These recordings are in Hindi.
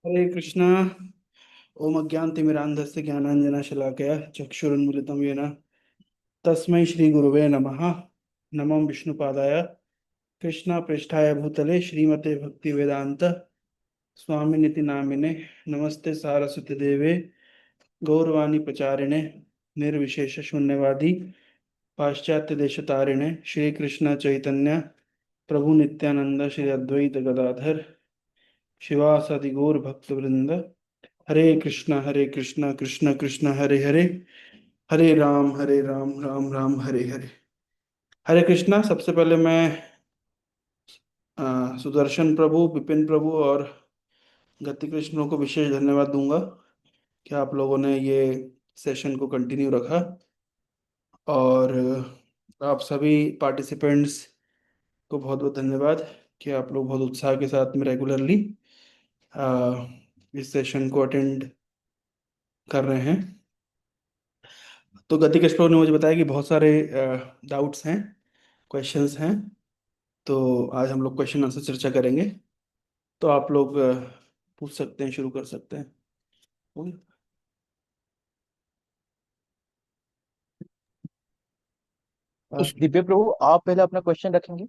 हरे कृष्णा। ओम अज्ञानतिमिरान्धस्य ज्ञानाञ्जनशलाकया चक्षुरुन्मिलितं येन तस्मै श्रीगुरुवे नमः। नमो विष्णुपादाय कृष्णपृष्ठाय भूतले श्रीमते भक्तिवेदान्त स्वामिनिति नामिने नमस्ते सारस्वती देवे गौरवाणी प्रचारिणे निर्विशेष शून्यवादी पाश्चात्य देशतारिणे श्री कृष्ण चैतन्य प्रभु नित्यानंद श्री अद्वैत गदाधर शिवासादि गौर भक्तवृंद। हरे कृष्णा कृष्ण कृष्ण हरे हरे, हरे राम राम राम हरे हरे। हरे कृष्णा। सबसे पहले मैं सुदर्शन प्रभु, विपिन प्रभु और गति कृष्णों को विशेष धन्यवाद दूंगा कि आप लोगों ने ये सेशन को कंटिन्यू रखा। और आप सभी पार्टिसिपेंट्स को बहुत बहुत धन्यवाद कि आप लोग बहुत उत्साह के साथ में रेगुलरली इस सेशन को अटेंड कर रहे हैं। तो गति कृष्ण ने मुझे बताया कि बहुत सारे डाउट्स हैं, क्वेश्चंस हैं। तो आज हम लोग क्वेश्चन आंसर चर्चा करेंगे। तो आप लोग पूछ सकते हैं, शुरू कर सकते हैं। बोल। उस दिव्य प्रभु, आप पहले अपना क्वेश्चन रखेंगे।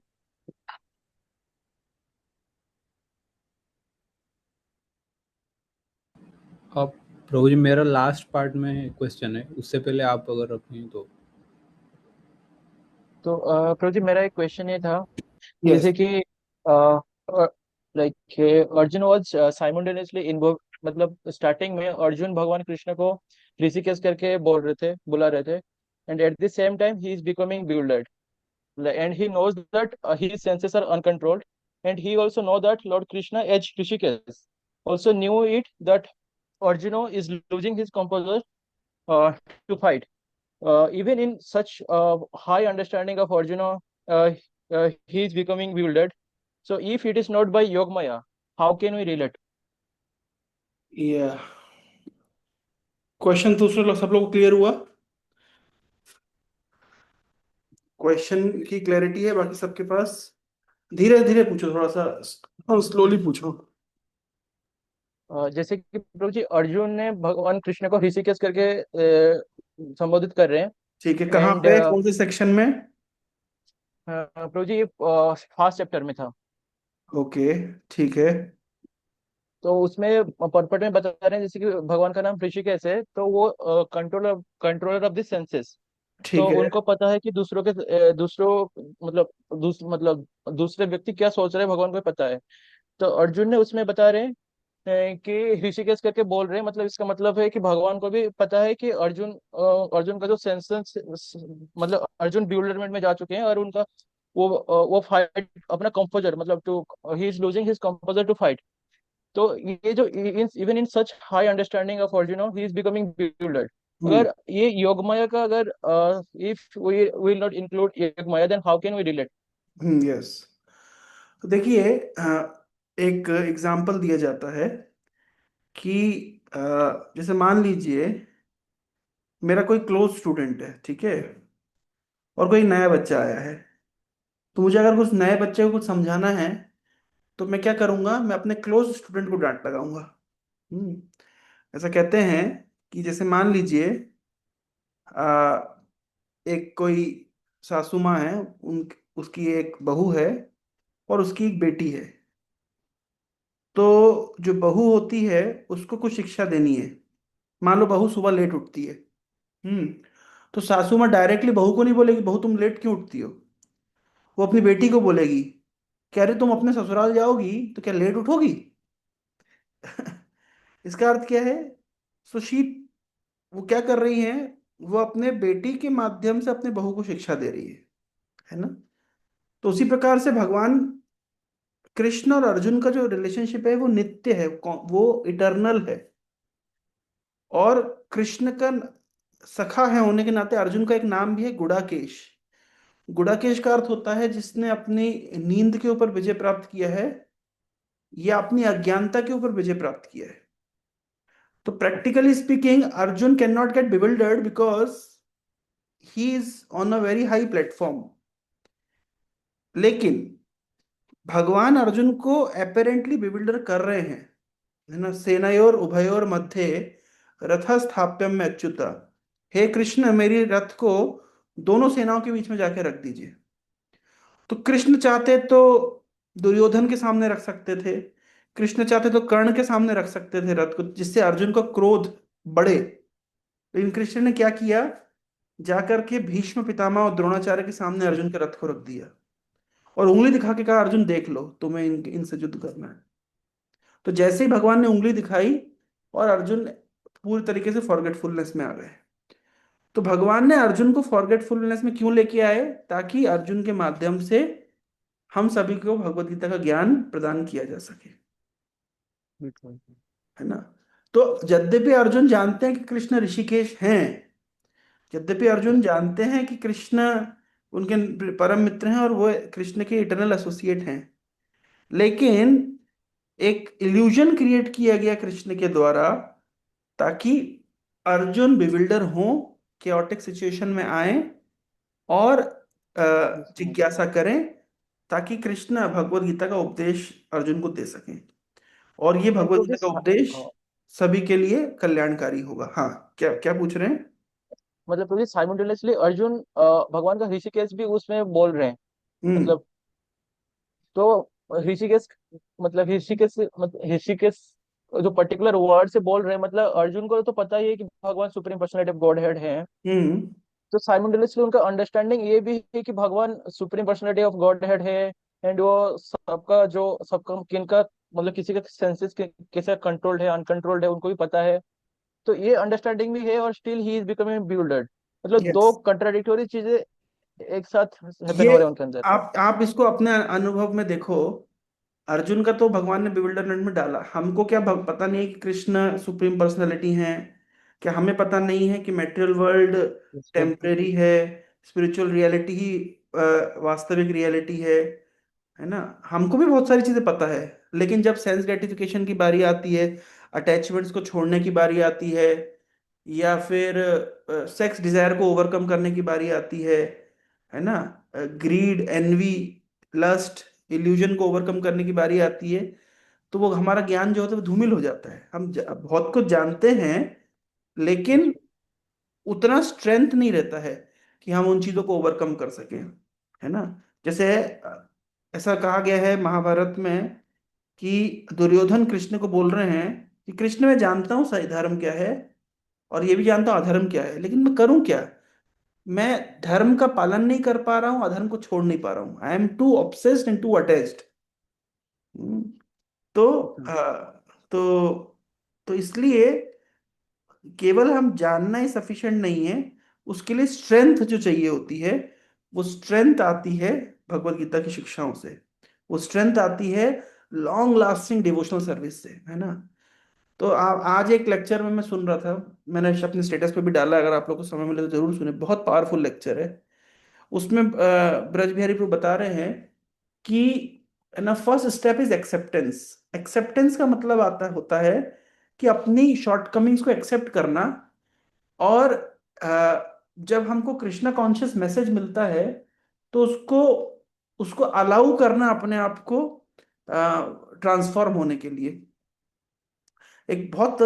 अब प्रभु जी, मेरा लास्ट पार्ट में क्वेश्चन है, उससे पहले आप अगर रखें तो। तो प्रभु जी, मेरा एक क्वेश्चन ये था, यस। जैसे कि like Arjun was simultaneously involve, मतलब स्टार्टिंग में अर्जुन भगवान कृष्ण को ऋषिकेश करके बुला रहे थे, and at the same time he is becoming bewildered, and he knows that his senses are uncontrolled, and he also know that Lord Krishna as Rishikesh also knew it, that Arjuna is losing his composure uh, to fight. Even in such high understanding of Arjuna, he is becoming bewildered. So, if it is not by Yogmaya, how can we relate? ये क्वेश्चन दूसरे लोग सब लोग को क्लियर हुआ? क्वेश्चन की क्लैरिटी है बाकी सबके पास? धीरे धीरे पूछो, थोड़ा सा स्लोली पूछो। जैसे कि प्रभु जी, अर्जुन ने भगवान कृष्ण को ऋषिकेश करके संबोधित कर रहे हैं। ठीक है, कहाँ एंड पे, कौन से सेक्शन में? प्रभु जी, फर्स्ट चैप्टर में था। ओके, ठीक है। तो उसमें पर्पट में बता रहे हैं, जैसे कि भगवान का नाम ऋषिकेश है, तो वो कंट्रोलर ऑफ द सेंसेस। तो ठीक है। उनको पता है कि दूसरों मतलब दूसरे व्यक्ति क्या सोच रहे हैं, भगवान को पता है। तो अर्जुन ने उसमें बता रहे हैं कि ऋषिकेश करके बोल रहे हैं, मतलब इसका मतलब है कि भगवान को भी पता है कि अर्जुन का जो सेंसेस, मतलब अर्जुन ब्यूलरमेंट में जा चुके हैं, और उनका वो फाइट अपना कंपोजर, मतलब to he is losing his composure to fight. तो ये जो even in such high understanding of Arjun, he is becoming bewildered। Hmm. अगर ये योगमाया का, अगर if we will not include Yogamaya, then how can we relate? Yes. तो देखिए, एक एग्जांपल दिया जाता है कि जैसे मान लीजिए मेरा कोई क्लोज स्टूडेंट है, ठीक है, और कोई नया बच्चा आया है। तो मुझे अगर उस नए बच्चे को कुछ समझाना है तो मैं क्या करूंगा, मैं अपने क्लोज स्टूडेंट को डांट लगाऊंगा। हम्म। ऐसा कहते हैं कि जैसे मान लीजिए आ, एक कोई सासू माँ है, उन उसकी एक बहू है और उसकी एक बेटी है। तो जो बहू होती है उसको कुछ शिक्षा देनी है। मान लो बहू सुबह लेट उठती है। हम्म। तो सासू माँ डायरेक्टली बहू को नहीं बोलेगी बहू तुम लेट क्यों उठती हो। वो अपनी बेटी को बोलेगी, कह रहे तुम अपने ससुराल जाओगी तो क्या लेट उठोगी। इसका अर्थ क्या है? सुशी, वो क्या कर रही है, वो अपने बेटी के माध्यम से अपने बहू को शिक्षा दे रही है ना। तो उसी प्रकार से भगवान कृष्ण और अर्जुन का जो रिलेशनशिप है वो नित्य है, वो इटर्नल है। और कृष्ण का सखा है होने के नाते अर्जुन का एक नाम भी है गुडाकेश। गुडाकेश का अर्थ होता है जिसने अपनी नींद के ऊपर विजय प्राप्त किया है या अपनी अज्ञानता के ऊपर विजय प्राप्त किया है। तो practically speaking Arjun can not gate bewildered because he is on a very high platform. लेकिन भगवान अर्जुन को अपेरेंटली बिविल्डर कर रहे हैं। है ना, सेनयोर उभयोर मध्ये रथ स्थाप्यम में अच्युता। हे कृष्ण, मेरी रथ को दोनों सेनाओं के बीच में जाके रख दीजिए। तो कृष्ण चाहते तो दुर्योधन के सामने रख सकते थे, कृष्ण चाहते तो कर्ण के सामने रख सकते थे रथ को, जिससे अर्जुन का क्रोध बढ़े। लेकिन कृष्ण ने क्या किया, जाकर के भीष्म पितामह और द्रोणाचार्य के सामने अर्जुन के रथ को रख दिया और उंगली दिखा के कहा, अर्जुन देख लो, तुम्हें इनसे युद्ध करना है। तो जैसे ही भगवान ने उंगली दिखाई, और अर्जुन पूरी तरीके से फॉरगेटफुलनेस में आ गए। तो भगवान ने अर्जुन को फॉरगेटफुलनेस में क्यों लेके आए, ताकि अर्जुन के माध्यम से हम सभी को भगवत गीता का ज्ञान प्रदान किया जा सके, बिल्कुल। है ना। तो यद्यपि अर्जुन जानते हैं कि कृष्ण ऋषिकेश हैं, यद्यपि अर्जुन जानते हैं कि कृष्ण उनके परम मित्र हैं और वो कृष्ण के इटरनल एसोसिएट हैं, लेकिन एक इल्यूजन क्रिएट किया गया कृष्ण के द्वारा, ताकि अर्जुन बिविल्डर हो, केओटिक सिचुएशन में आए और जिज्ञासा करें, ताकि कृष्ण भगवत गीता का उपदेश अर्जुन को दे सकें। और ये एंड भगवत टू गीता का दिस, उपदेश सभी के लिए कल्याणकारी होगा। हाँ, क्या क्या पूछ रहे हैं? मतलब टू दिस साइमल्टेनियसली अर्जुन भगवान का ऋषिकेश भी उसमें बोल रहे हैं। हम्म। मतलब तो ऋषिकेश, मतलब ऋषिकेश जो पर्टिकुलर वर्ड से बोल रहे हैं, मतलब अर्जुन को तो पता ही है कि भगवान supreme personality of God head है। हम्म। तो साइमल्टेनियसली उनका अंडरस्टैंडिंग ये भी है कि भगवान supreme personality of God head है। एंड वो सबका किनका, मतलब किसी का सेंसेस कैसे कंट्रोल्ड है अनकंट्रोल्ड है उनको भी पता है। तो ये अंडरस्टैंडिंग भी है, और स्टिल ही इज बिकमिंग बिल्डर्ड। मतलब यस। दो कंट्राडिक्टोरी चीजें एक साथ हैपन ये हो रहे हैं उनके अंदर। आप इसको अपने अनुभव में देखो। अर्जुन का तो भगवान ने बिविल्डरमेंट में डाला, हमको क्या पता नहीं है कि कृष्ण सुप्रीम पर्सनैलिटी हैं? क्या हमें पता नहीं है कि मेटेरियल वर्ल्ड बिल्कुल। टेम्परेरी है, स्पिरिचुअल रियलिटी ही वास्तविक रियलिटी है ना। हमको भी बहुत सारी चीजें पता है, लेकिन जब सेंस ग्रेटिफिकेशन की बारी आती है, अटैचमेंट्स को छोड़ने की बारी आती है, या फिर सेक्स डिजायर को ओवरकम करने की बारी आती है ना, ग्रीड, एनवी, लस्ट, इल्यूजन को ओवरकम करने की बारी आती है, तो वो हमारा ज्ञान जो होता है वो धूमिल हो जाता है। हम बहुत कुछ जानते हैं, लेकिन उतना स्ट्रेंथ नहीं रहता है कि हम उन चीजों को ओवरकम कर सकें, है ना। जैसे ऐसा कहा गया है महाभारत में कि दुर्योधन कृष्ण को बोल रहे हैं कि कृष्ण, मैं जानता हूँ सही धर्म क्या है, और ये भी जानता हूँ अधर्म क्या है, लेकिन मैं करूँ क्या? मैं धर्म का पालन नहीं कर पा रहा हूँ, अधर्म को छोड़ नहीं पा रहा हूँ। I am too obsessed and too attached. तो तो तो इसलिए केवल हम जानना ही सफिशिएंट नहीं है, उसके लिए स्ट्रेंथ जो चाहिए होती है, वो स्ट्रेंथ आती है भगवत गीता की शिक्षाओं से, वो स्ट्रेंथ आती है लॉन्ग लास्टिंग डिवोशनल सर्विस से, है ना। तो आज एक लेक्चर में मैं सुन रहा था, मैंने अपने स्टेटस पे भी डाला, अगर आप लोग को समय मिले तो जरूर सुने, बहुत पावरफुल लेक्चर है। उसमें ब्रज बिहारी प्रभु बता रहे हैं कि ना, first step is acceptance. Acceptance का मतलब आता होता है कि अपनी शॉर्टकमिंग्स को एक्सेप्ट करना, और जब हमको कृष्णा कॉन्शियस मैसेज मिलता है, तो उसको उसको अलाउ करना अपने आप को ट्रांसफॉर्म होने के लिए। एक बहुत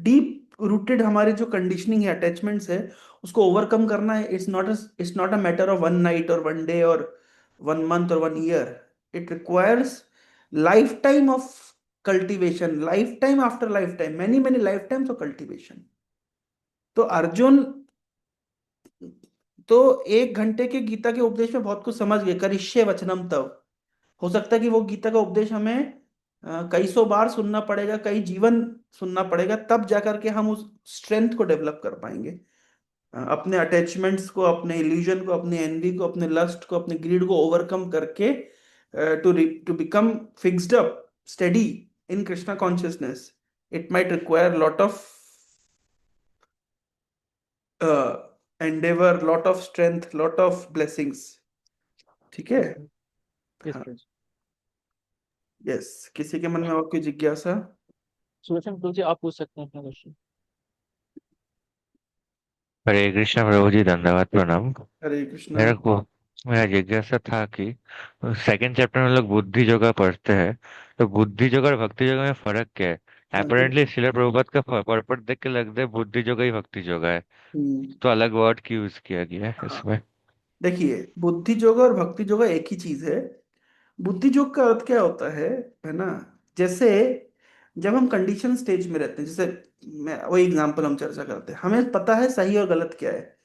डीप रूटेड हमारी जो कंडीशनिंग है, अटैचमेंट्स है, उसको ओवरकम करना है। It's not a matter of one night और वन डे और वन मंथ और one year. It requires life time of cultivation, life time after life time, many many life times of cultivation. तो अर्जुन तो 1 घंटे के गीता के उपदेश में बहुत कुछ समझ गए, करिष्ये वचनम तव। हो सकता है कि वो गीता का उपदेश हमें कई सौ बार सुनना पड़ेगा, कई जीवन सुनना पड़ेगा, तब जाकर के हम उस स्ट्रेंथ को डेवलप कर पाएंगे। अपने अटैचमेंट्स को, अपने इल्यूजन को, अपने एनवी को, अपने लस्ट को, अपने ग्रीड को ओवरकम करके to become fixed up, steady in Krishna consciousness, it might require lot of endeavour, lot of strength, lot of blessings. ठीक है। यस हाँ। प्लीज। यस, किसी के मन में और कोई जिज्ञासा? सुदर्शन तुलसी, आप पूछ सकते हैं अपना क्वेश्चन। हरे कृष्ण प्रभु जी, धन्यवाद, प्रणाम। हरे कृष्णा। मेरे को मेरा जिज्ञासा था कि सेकंड चैप्टर में लोग बुद्धि योगा पढ़ते हैं, तो बुद्धि योगा और भक्ति योगा में फर्क क्या है? हाँ। अपेरेंटली शिला प्रभुपाद का पर्पट देख के लगता है बुद्धि योगा ही भक्ति योगा है। हम्म। तो अलग वर्ड क्यों यूज किया गया है हाँ, इसमें? देखिए बुद्धि योगा और भक्ति योगा एक ही चीज है। बुद्धि योग का अर्थ क्या होता है ना? जैसे जब हम कंडीशन स्टेज में रहते हैं, जैसे मैं वही एग्जांपल हम चर्चा करते हैं, हमें पता है सही और गलत क्या है,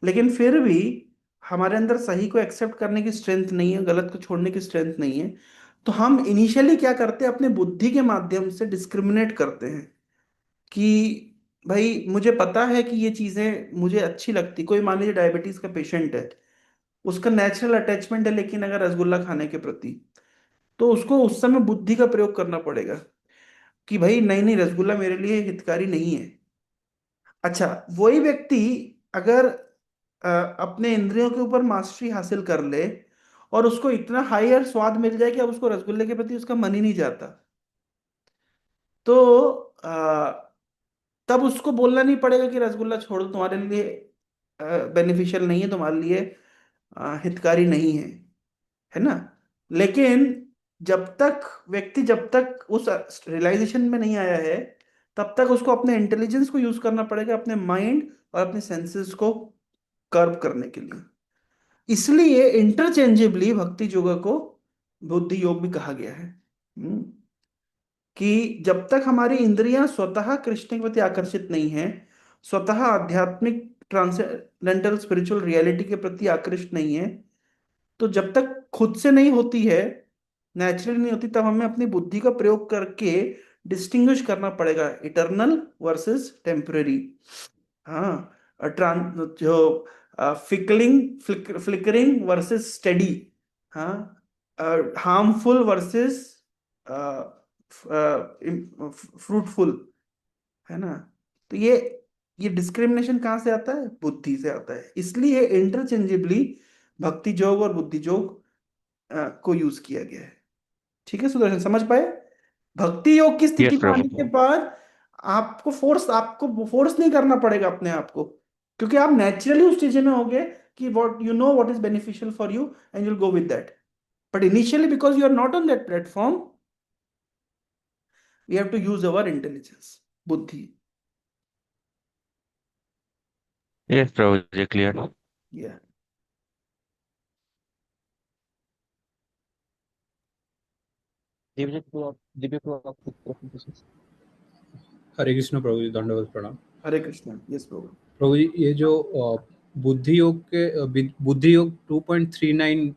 लेकिन फिर भी हमारे अंदर सही को एक्सेप्ट करने की स्ट्रेंथ नहीं है, गलत को छोड़ने की स्ट्रेंथ नहीं है। तो हम इनिशियली क्या करते हैं, अपने बुद्धि के माध्यम से डिस्क्रिमिनेट करते हैं कि भाई मुझे पता है कि ये चीजें मुझे अच्छी लगती। कोई मान लीजिए डायबिटीज का पेशेंट है, उसका नेचुरल अटैचमेंट है लेकिन अगर रसगुल्ला खाने के प्रति, तो उसको उस समय बुद्धि का प्रयोग करना पड़ेगा कि भाई नहीं नहीं, रसगुल्ला मेरे लिए हितकारी नहीं है। अच्छा, वही व्यक्ति अगर अपने इंद्रियों के ऊपर मास्टरी हासिल कर ले और उसको इतना हायर स्वाद मिल जाए कि अब उसको रसगुल्ले के प्रति उसका मन ही नहीं जाता, तो तब उसको बोलना नहीं पड़ेगा कि रसगुल्ला छोड़ दो, तुम्हारे लिए बेनिफिशियल नहीं है, तुम्हारे लिए हितकारी नहीं है, है ना? लेकिन जब तक उस रियलाइजेशन में नहीं आया है, तब तक उसको अपने इंटेलिजेंस को यूज करना पड़ेगा, अपने माइंड और अपने सेंसेस को कर्व करने के लिए। इसलिए इंटरचेंजेबली भक्ति योगा को बुद्धि योग भी कहा गया है। कि जब तक हमारी इंद्रियां स्वतः कृष्ण के प्रति आकर्षित नहीं है, स्वतः आध्यात्मिक ट्रांसेंडेंटल स्पिरिचुअल रियलिटी के प्रति आकृष्ट नहीं है, तो जब तक खुद से नहीं होती है, नेचुरली नहीं होती, तब हमें अपनी बुद्धि का प्रयोग करके डिस्टिंग्विश करना पड़ेगा इटर्नल वर्सेस टेम्पररी। हाँ, जो फ्लिकरिंग वर्सेस स्टेडी। हाँ, हार्मफुल वर्सेस फ्रूटफुल, है ना? तो ये डिस्क्रिमिनेशन कहाँ से आता है? बुद्धि से आता है। इसलिए इंटरचेंजेबली भक्ति योग और बुद्धि योग को यूज किया गया है। ठीक है सुदर्शन, समझ पाए? भक्ति योग की स्थिति यस में आने के प्रभु। बाद आपको फोर्स नहीं करना पड़ेगा अपने आप को, क्योंकि आप नेचुरली उस चीज में होगे कि what you know what is beneficial for you and you'll go with that. But initially, because you are not on that platform, we have to use our intelligence, बुद्धि। यस प्रभु जी, क्लियर। Yeah. दिव्य प्रभु, दिव्य प्रभु आपको हरे कृष्ण प्रभु जी, दंडवत प्रणाम। हरे कृष्ण। यस प्रभु। प्रभु जी, ये जो बुद्धि योग के बुद्धि योग 2.39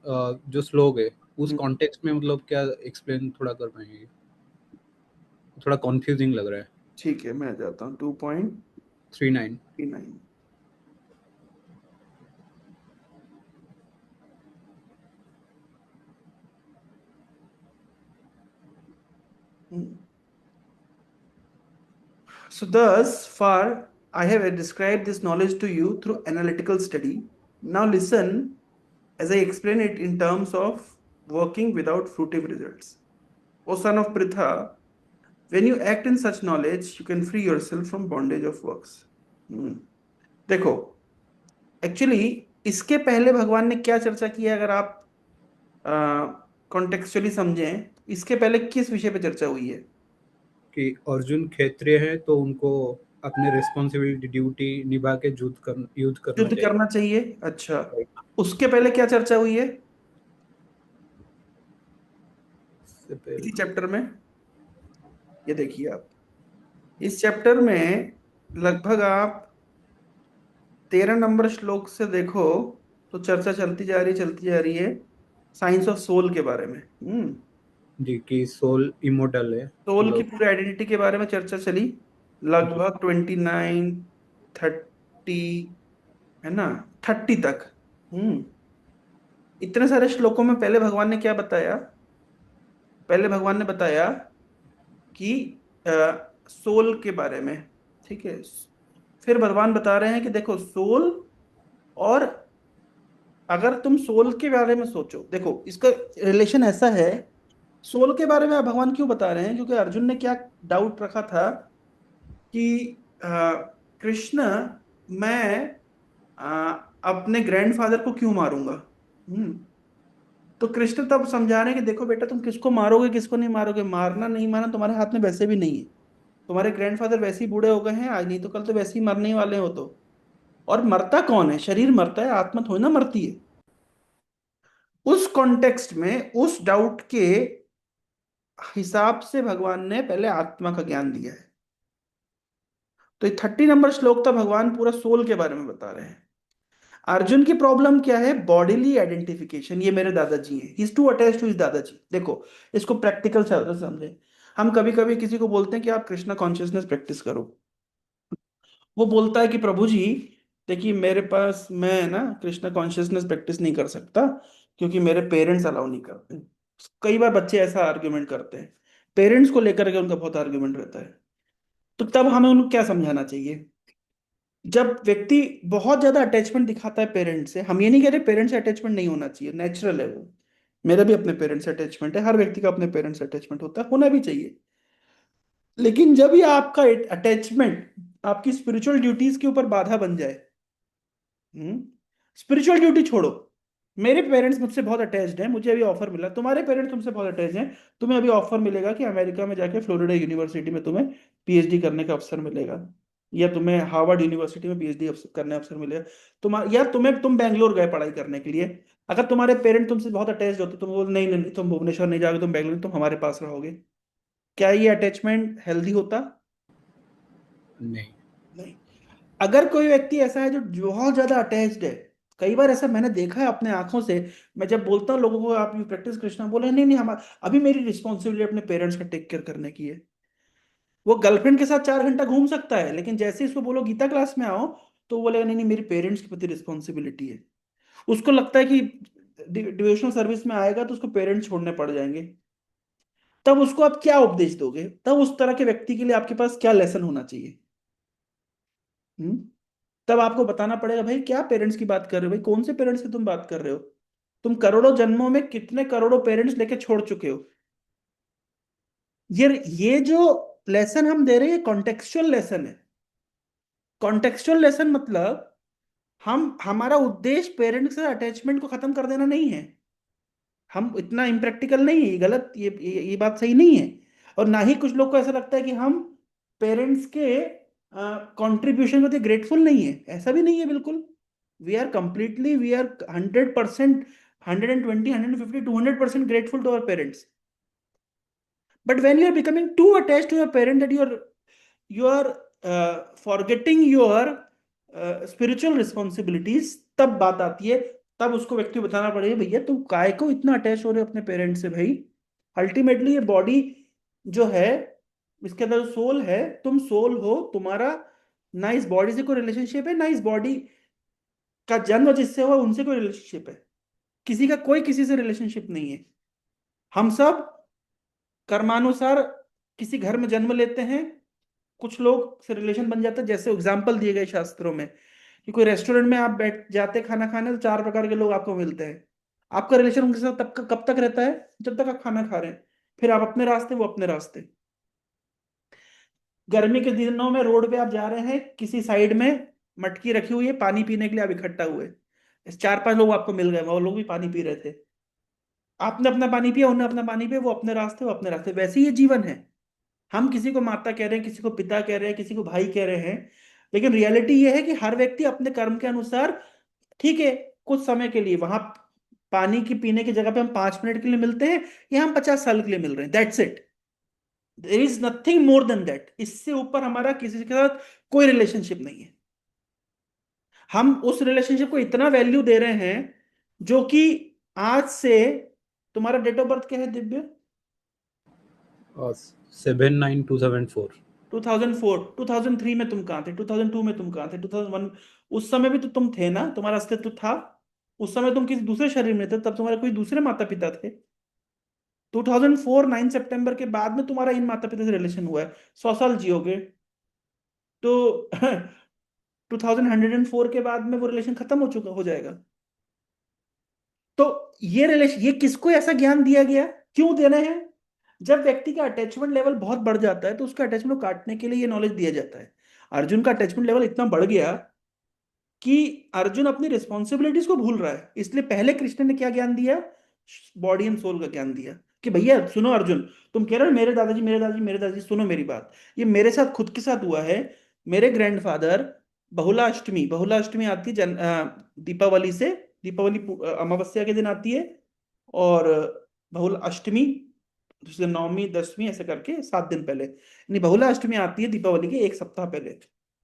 जो श्लोक है, उस हम्म, कॉन्टेक्स्ट में मतलब क्या एक्सप्लेन थोड़ा कर पाएंगे? थोड़ा कंफ्यूजिंग लग रहा है। ठीक है, मैं जाता हूँ 2.39। 39। So thus far, I have described this knowledge to you through analytical study. Now listen as I explain it in terms of working without fruitive results. O son of Pritha, when you act in such knowledge, you can free yourself from bondage of works. देखो, एक्चुअली इसके पहले भगवान ने क्या चर्चा की है, अगर आप कॉन्टेक्चुअली समझें, इसके पहले किस विषय पे चर्चा हुई है? कि अर्जुन क्षत्रिय है तो उनको अपने रिस्पॉन्सिबिलिटी ड्यूटी निभा के युद्ध करना युद्ध चाहिए। करना चाहिए। अच्छा, उसके पहले क्या चर्चा हुई है इससे पहले इसी चैप्टर में? ये देखिए आप, इस चैप्टर में लगभग आप 13 नंबर श्लोक से देखो तो चर्चा चलती जा रही है साइंस ऑफ सोल के बारे में। जी, कि सोल इमोर्टल है सोल की मतलब। पूरी आइडेंटिटी के बारे में चर्चा चली, जी लगभग 29, 30, है ना, 30 तक। हम्म इतने सारे श्लोकों में पहले भगवान ने क्या बताया? पहले भगवान ने बताया कि सोल के बारे में। ठीक है, फिर भगवान बता रहे हैं कि देखो सोल, और अगर तुम सोल के बारे में सोचो, देखो इसका रिलेशन ऐसा है। सोल के बारे में भगवान क्यों बता रहे हैं? क्योंकि अर्जुन ने क्या डाउट रखा था कि कृष्ण, मैं अपने ग्रैंडफादर को क्यों मारूंगा? तो कृष्ण तब समझा रहे हैं कि देखो बेटा, तुम किसको मारोगे किसको नहीं मारोगे, मारना नहीं मारना तुम्हारे हाथ में वैसे भी नहीं है। तुम्हारे ग्रैंडफादर वैसे ही बूढ़े हो गए हैं आज, नहीं तो कल तो वैसे ही मरने ही वाले हो। तो और मरता कौन है? शरीर मरता है, आत्मा थोड़ी ना मरती है। उस कॉन्टेक्स्ट में, उस डाउट के हिसाब से भगवान ने पहले आत्मा का ज्ञान दिया है। तो ये 30 नंबर श्लोक था, भगवान पूरा सोल के बारे में बता रहे हैं। अर्जुन की प्रॉब्लम क्या है? Bodily identification. ये मेरे दादाजी हैं, he is too attach to his दादाजी। देखो, इसको प्रैक्टिकल से समझे। हम कभी कभी किसी को बोलते हैं कि आप कृष्णा कॉन्शियसनेस प्रैक्टिस करो। वो बोलता है कि प्रभु जी देखिए, मेरे पास, मैं ना कृष्णा कॉन्शियसनेस प्रैक्टिस नहीं कर सकता क्योंकि मेरे पेरेंट्स अलाउ नहीं करते। कई बार बच्चे ऐसा आर्ग्यूमेंट करते हैं, पेरेंट्स को लेकर के उनका बहुत आर्ग्यूमेंट रहता है। तो तब हमें उनको क्या समझाना चाहिए? जब व्यक्ति बहुत ज्यादा अटैचमेंट दिखाता है पेरेंट्स से, हम ये नहीं कह रहे पेरेंट्स से अटैचमेंट नहीं होना चाहिए, नेचुरल है वो। मेरा भी अपने पेरेंट्स से अटैचमेंट है, हर व्यक्ति का अपने पेरेंट्स से अटैचमेंट होता है, होना भी चाहिए। लेकिन जब ये आपका अटैचमेंट आपकी स्पिरिचुअल ड्यूटीज के ऊपर बाधा बन जाए, स्पिरिचुअल ड्यूटी छोड़ो। मेरे पेरेंट्स मुझसे बहुत अटैच्ड हैं, मुझे अभी ऑफर मिला, तुम्हारे पेरेंट्स तुमसे बहुत अटैच्ड हैं, तुम्हें अभी ऑफर मिलेगा कि अमेरिका में जाके फ्लोरिडा यूनिवर्सिटी में तुम्हें पीएचडी करने का अवसर मिलेगा, या तुम्हें हार्वर्ड यूनिवर्सिटी में पीएचडी करने का अवसर मिलेगा। या तुम बैंगलोर गए पढ़ाई करने के लिए। अगर तुम्हारे पेरेंट तुमसे बहुत अटैच्ड होते, तुम बोल नहीं नहीं नहीं, तुम भुवनेश्वर नहीं जाओगे, तुम बैंगलोर, तुम हमारे पास रहोगे, क्या ये अटैचमेंट हेल्दी होता? नहीं। नहीं। अगर कोई व्यक्ति ऐसा है जो बहुत ज्यादा अटैच्ड है, कई बार ऐसा मैंने देखा है अपने आंखों से। मैं जब बोलता हूँ लोगों को आप ये प्रैक्टिस कृष्णा, बोले नहीं नहीं, हम अभी मेरी रिस्पॉन्सिबिलिटी अपने पेरेंट्स का टेक केयर करने की है। वो गर्लफ्रेंड के साथ 4 घंटा घूम सकता है, लेकिन जैसे ही इसको बोलो गीता क्लास में आओ, तो वो बोलेगा नहीं नहीं, मेरी पेरेंट्स के प्रति रिस्पॉन्सिबिलिटी है। उसको लगता है कि डिवोशनल सर्विस में आएगा तो उसको पेरेंट्स छोड़ने पड़ जाएंगे। तब उसको आप क्या उपदेश दोगे? तब उस तरह के व्यक्ति के लिए आपके पास क्या लेसन होना चाहिए? हम्म तब आपको बताना पड़ेगा, भाई क्या पेरेंट्स की बात कर रहे हो? भाई कौन से पेरेंट्स की तुम बात कर रहे हो? तुम करोड़ों जन्मों में कितने करोड़ों पेरेंट्स लेके छोड़ चुके हो? ये जो लेसन हम दे रहे हैं, कॉन्टेक्चुअल लेसन है। कॉन्टेक्चुअल लेसन मतलब हम, हमारा उद्देश्य पेरेंट्स से अटैचमेंट को खत्म कर देना नहीं है। हम इतना इम्प्रैक्टिकल नहीं है, ये गलत, ये बात सही नहीं है। और ना ही कुछ लोग को ऐसा लगता है कि हम पेरेंट्स के कंट्रीब्यूशन को ग्रेटफुल नहीं है, ऐसा भी नहीं है बिल्कुल। We are 100%, 120, 150, 200% grateful to our parents. But when you are becoming too attached to your parent that you are forgetting your spiritual responsibilities, तब बात आती है। तब उसको व्यक्ति को बताना पड़ेगा, भैया तुम काय को इतना अटैच हो रहे हो अपने पेरेंट्स से? भाई अल्टीमेटली ये बॉडी जो है, इसके अंदर जो सोल है, तुम सोल हो, तुम्हारा ना इस बॉडी से कोई रिलेशनशिप है, ना इस बॉडी का जन्म जिससे हुआ उनसे कोई रिलेशनशिप है। किसी का कोई किसी से रिलेशनशिप नहीं है। हम सब कर्मानुसार किसी घर में जन्म लेते हैं, कुछ लोग से रिलेशन बन जाता है। जैसे एग्जाम्पल दिए गए शास्त्रों में कि कोई रेस्टोरेंट में आप बैठ जाते खाना खाने, तो 4 प्रकार के लोग आपको मिलते हैं। आपका रिलेशन उनके साथ तब कब तक रहता है? जब तक आप खाना खा रहे हैं। फिर आप अपने रास्ते, वो अपने रास्ते। गर्मी के दिनों में रोड पे आप जा रहे हैं, किसी साइड में मटकी रखी हुई है, पानी पीने के लिए आप इकट्ठा हुए, 4-5 लोग आपको मिल गए, वो लोग भी पानी पी रहे थे। आपने अपना पानी पिया, उन्होंने अपना पानी पिया, वो अपने रास्ते, वो अपने रास्ते। वैसे ही ये जीवन है। हम किसी को माता कह रहे हैं, किसी को पिता कह रहे हैं, किसी को भाई कह रहे हैं, लेकिन रियलिटी ये है कि हर व्यक्ति अपने कर्म के अनुसार, ठीक है, कुछ समय के लिए वहां पानी की पीने की जगह पे हम 5 मिनट के लिए मिलते हैं, या हम 50 साल के लिए मिल रहे हैं, that's it. There is nothing more than that. इससे ऊपर हमारा किसी के साथ कोई रिलेशनशिप नहीं है। हम उस रिलेशनशिप को इतना वैल्यू दे रहे हैं जो कि आज से, तुम्हारा डेट ऑफ बर्थ क्या है दिव्य? 79274। 2004, 2003 में तुम कहाँ थे? 2002 में तुम कहाँ थे? 2001, उस समय भी तो तुम थे ना, तुम्हारा अस्तित्व था। उस समय तुम किसी दूसरे शरीर में थे, तब तुम्हारे कोई दूसरे माता पिता थे। 2004 9 सितंबर के बाद में तुम्हारा इन माता पिता से रिलेशन हुआ है। 100 साल जियोगे तो 2104 के बाद में वो रिलेशन खत्म हो जाएगा। तो ये रिलेशन, ये किसको ऐसा ज्ञान दिया गया? क्यों देना है? जब व्यक्ति का अटैचमेंट लेवल बहुत बढ़ जाता है, तो उसका अटैचमेंट को काटने के लिए ये नॉलेज दिया जाता है। अर्जुन का अटैचमेंट लेवल इतना बढ़ गया कि अर्जुन अपनी रिस्पॉन्सिबिलिटीज को भूल रहा है। इसलिए पहले कृष्ण ने क्या ज्ञान दिया? बॉडी एंड सोल का ज्ञान दिया। कि भैया सुनो अर्जुन, तुम कह रहे हो मेरे दादाजी मेरे दादाजी मेरे दादाजी, सुनो मेरी बात, ये मेरे साथ खुद के साथ हुआ है। मेरे ग्रैंडफादर, बहुला अष्टमी आती है दीपावली से, दीपावली अमावस्या के दिन आती है, और बहुला अष्टमी दूसरे नवमी दसवीं ऐसे करके 7 दिन पहले, यानी बहुला अष्टमी आती है दीपावली के 1 सप्ताह पहले।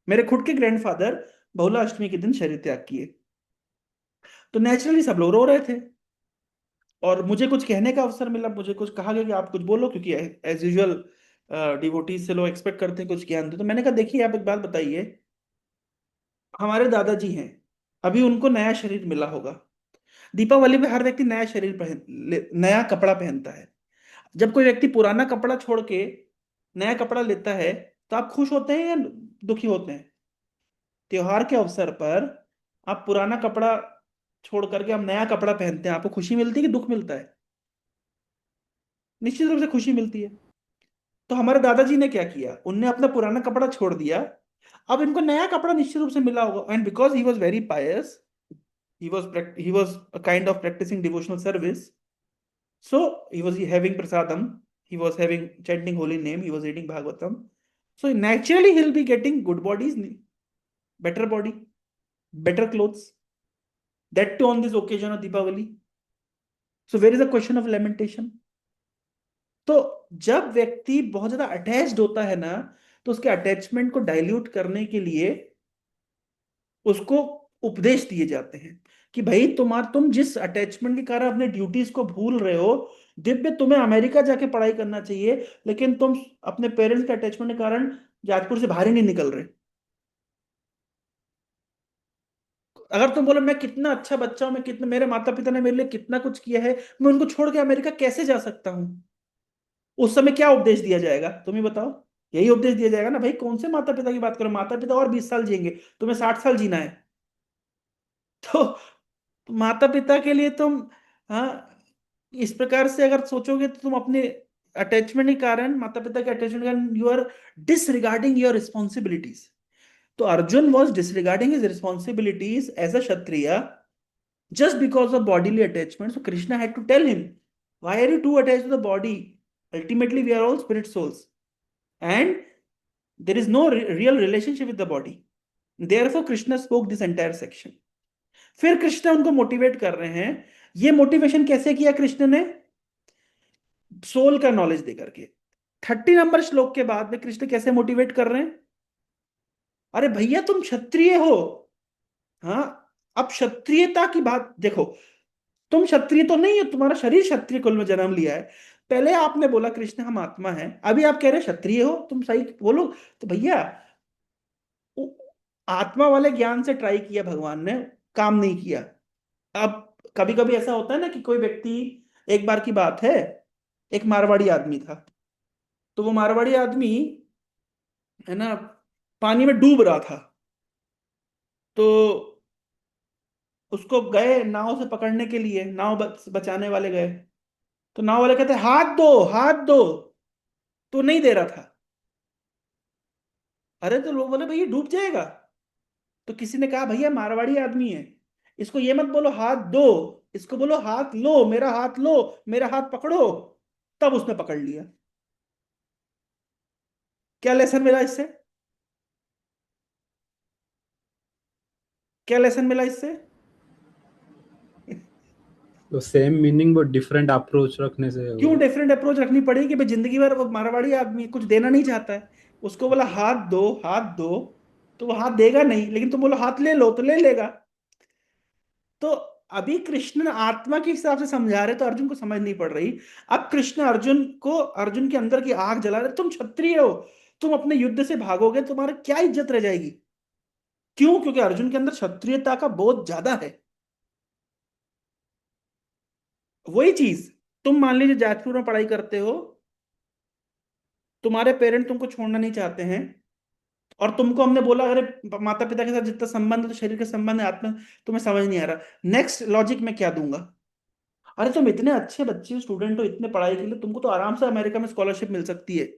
मेरे खुद के ग्रैंडफादर बहुला अष्टमी के दिन शरीर त्याग किए। तो नेचुरली सब लोग रो रहे थे, और मुझे कुछ कहने का अवसर मिला, मुझे कुछ कहा गया कि आप कुछ बोलो, क्योंकि एज यूजुअल डिवोटीज से लोग एक्सपेक्ट करते हैं कुछ ज्ञान दो। तो मैंने कहा देखिए आप एक बात बताइए, हमारे दादाजी हैं, अभी उनको नया शरीर मिला होगा। दीपावली पे हर व्यक्ति नया शरीर नया कपड़ा पहनता है। जब कोई व्यक्ति पुराना कपड़ा छोड़ के नया कपड़ा लेता है, तो आप खुश होते हैं या दुखी होते हैं? त्योहार के अवसर पर आप पुराना कपड़ा छोड़ करके आप नया कपड़ा पहनते हैं, आपको खुशी मिलती है कि दुख मिलता है? निश्चित रूप से खुशी मिलती है। तो हमारे दादाजी ने क्या किया, उनने अपना पुराना कपड़ा छोड़ दिया, अब इनको नया कपड़ा निश्चित रूप से मिला होगा, and because he was very Payas, he was a kind of practicing devotional service, so he was having prasadam, he was having chanting holy name, he was reading bhagavatam, so naturally he'll be getting good bodies, better body, better clothes, that too on this occasion of Deepavali. So where is the question of lamentation? तो जब व्यक्ति बहुत ज्यादा अटैच्ड होता है ना, तो उसके अटैचमेंट को डाइल्यूट करने के लिए उसको उपदेश दिए जाते हैं कि भाई तुम जिस अटैचमेंट के कारण अपने ड्यूटीज को भूल रहे हो, दिव्य तुम्हें अमेरिका जाके पढ़ाई करना चाहिए, लेकिन तुम अपने पेरेंट्स के अटैचमेंट के कारण जाजपुर से बाहर ही नहीं निकल रहे। अगर तुम बोलो मैं कितना अच्छा बच्चा हूं, मैं कितना, मेरे माता पिता ने मेरे लिए कितना कुछ किया है, मैं उनको छोड़ के अमेरिका कैसे जा सकता हूं, उस समय क्या उपदेश दिया जाएगा तुम ही बताओ? यही उपदेश दिया जाएगा ना, भाई कौन से माता पिता की बात करो, माता पिता और 20 साल जिएंगे, तुम्हें 60 साल जीना है। तो माता पिता के लिए तुम, हाँ, इस प्रकार से अगर सोचोगे तो तुम अपने अटैचमेंट के कारण, माता पिता के अटैचमेंट के कारण you are disregarding your responsibilities. तो Arjun was disregarding his responsibilities as a Kshatriya just because of bodily attachment. So Krishna had to tell him, why are you too attached to the body? Ultimately, we are all spirit souls. And there is no real relationship with the body. Therefore, Krishna spoke this entire section. फिर कृष्ण उनको मोटिवेट कर रहे हैं। ये मोटिवेशन कैसे किया कृष्ण ने? सोल का नॉलेज दे करके। 30 नंबर श्लोक के बाद में कृष्ण कैसे मोटिवेट कर रहे हैं? अरे भैया तुम क्षत्रिय हो, हाँ, अब क्षत्रियता की बात देखो, तुम क्षत्रिय तो नहीं है, तुम्हारा शरीर क्षत्रिय कुल में जन्म लिया है। पहले आपने बोला कृष्ण हम आत्मा हैं, अभी आप कह रहे क्षत्रिय हो, तुम सही बोलो। तो भैया आत्मा वाले ज्ञान से ट्राई किया भगवान ने, काम नहीं किया। अब कभी कभी ऐसा होता है ना कि कोई व्यक्ति, एक बार की बात है, एक मारवाड़ी आदमी था, तो वो मारवाड़ी आदमी है ना पानी में डूब रहा था, तो उसको गए नाव से पकड़ने के लिए, नाव बचाने वाले गए, तो नाव वाले कहते हाथ दो हाथ दो, तो नहीं दे रहा था। अरे तो लोग बोले भाई ये डूब जाएगा, तो किसी ने कहा भैया मारवाड़ी आदमी है, इसको ये मत बोलो हाथ दो, इसको बोलो हाथ लो, मेरा हाथ लो, मेरा हाथ पकड़ो। तब उसने पकड़ लिया। क्या लेसन मिला इससे? क्या लेसन मिला इससे? तो same meaning but different approach रखने से क्यों वो डिफरेंट अप्रोच रखनी पड़ेगी कि भाई जिंदगी भर वो मारवाड़ी आदमी कुछ देना नहीं चाहता है, उसको बोला हाथ दो हाथ दो, तो वो हाथ देगा नहीं, लेकिन तुम बोलो हाथ ले लो तो ले लेगा। तो अभी कृष्ण आत्मा के हिसाब से समझा रहे तो अर्जुन को समझ नहीं पड़ रही। अब कृष्ण अर्जुन के अंदर की आग जला रहे, तुम क्षत्रिय हो, तुम अपने युद्ध से भागोगे, तुम्हारा क्या इज्जत रह जाएगी? क्यों? क्योंकि अर्जुन के अंदर क्षत्रियता का बहुत ज्यादा है। वही चीज, तुम मान लीजिए जाजपुर में पढ़ाई करते हो, तुम्हारे पेरेंट तुमको छोड़ना नहीं चाहते हैं, और तुमको हमने बोला अरे माता पिता के साथ जितना संबंध है तो शरीर के संबंध है, आत्मा, तुम्हें समझ नहीं आ रहा, नेक्स्ट लॉजिक में क्या दूंगा? अरे तुम इतने अच्छे बच्चे हो, स्टूडेंट हो, इतने पढ़ाई के लिए तुमको तो आराम से अमेरिका में स्कॉलरशिप मिल सकती है,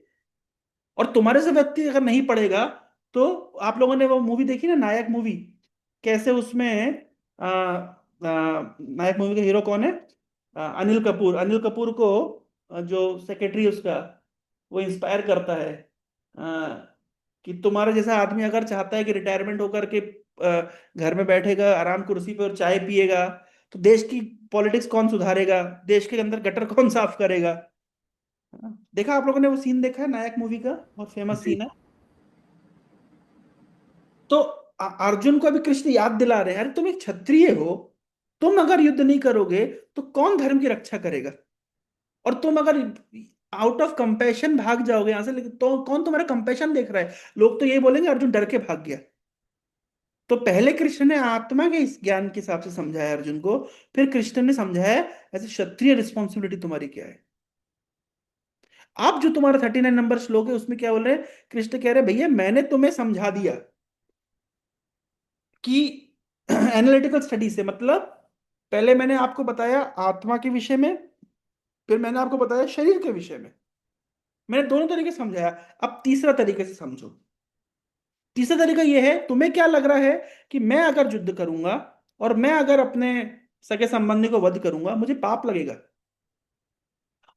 और तुम्हारे से व्यक्ति अगर नहीं पढ़ेगा, तो आप लोगों ने वो मूवी देखी ना, नायक मूवी? कैसे उसमें नायक मूवी का हीरो कौन है? अनिल कपूर। अनिल कपूर को जो सेक्रेटरी उसका, वो इंस्पायर करता है कि तुम्हारा जैसा आदमी अगर चाहता है कि रिटायरमेंट होकर के घर में बैठेगा आराम कुर्सी पर और चाय पिएगा, तो देश की पॉलिटिक्स कौन सुधारेगा, देश के अंदर गटर कौन साफ करेगा। देखा आप लोगों ने वो सीन देखा है नायक मूवी का, बहुत फेमस जी। सीन है। तो अर्जुन को अभी कृष्ण याद दिला रहे हैं, अरे तुम एक क्षत्रिय हो, तुम अगर युद्ध नहीं करोगे तो कौन धर्म की रक्षा करेगा। और तुम अगर आउट ऑफ कंपैशन भाग जाओगे यहां से, लेकिन तो कौन तुम्हारा कंपैशन देख रहा है। लोग तो यही बोलेंगे अर्जुन डर के भाग गया। तो पहले कृष्ण ने आत्मा के इस ज्ञान के हिसाब से समझाया अर्जुन को, फिर कृष्ण ने समझाया एज ए क्षत्रिय रिस्पॉन्सिबिलिटी तुम्हारी क्या है। आप जो तुम्हारा 39 नंबर श्लोक है उसमें क्या बोल रहे हैं, कृष्ण कह रहे हैं भैया मैंने तुम्हें समझा दिया कि एनालिटिकल स्टडी से मतलब, पहले मैंने आपको बताया आत्मा के विषय में, फिर मैंने आपको बताया शरीर के विषय में। मैंने दोनों तरीके से समझाया। अब तीसरा तरीके से समझो। तीसरा तरीका यह है, तुम्हें क्या लग रहा है कि मैं अगर युद्ध करूंगा और मैं अगर अपने सगे संबंधी को वध करूंगा मुझे पाप लगेगा।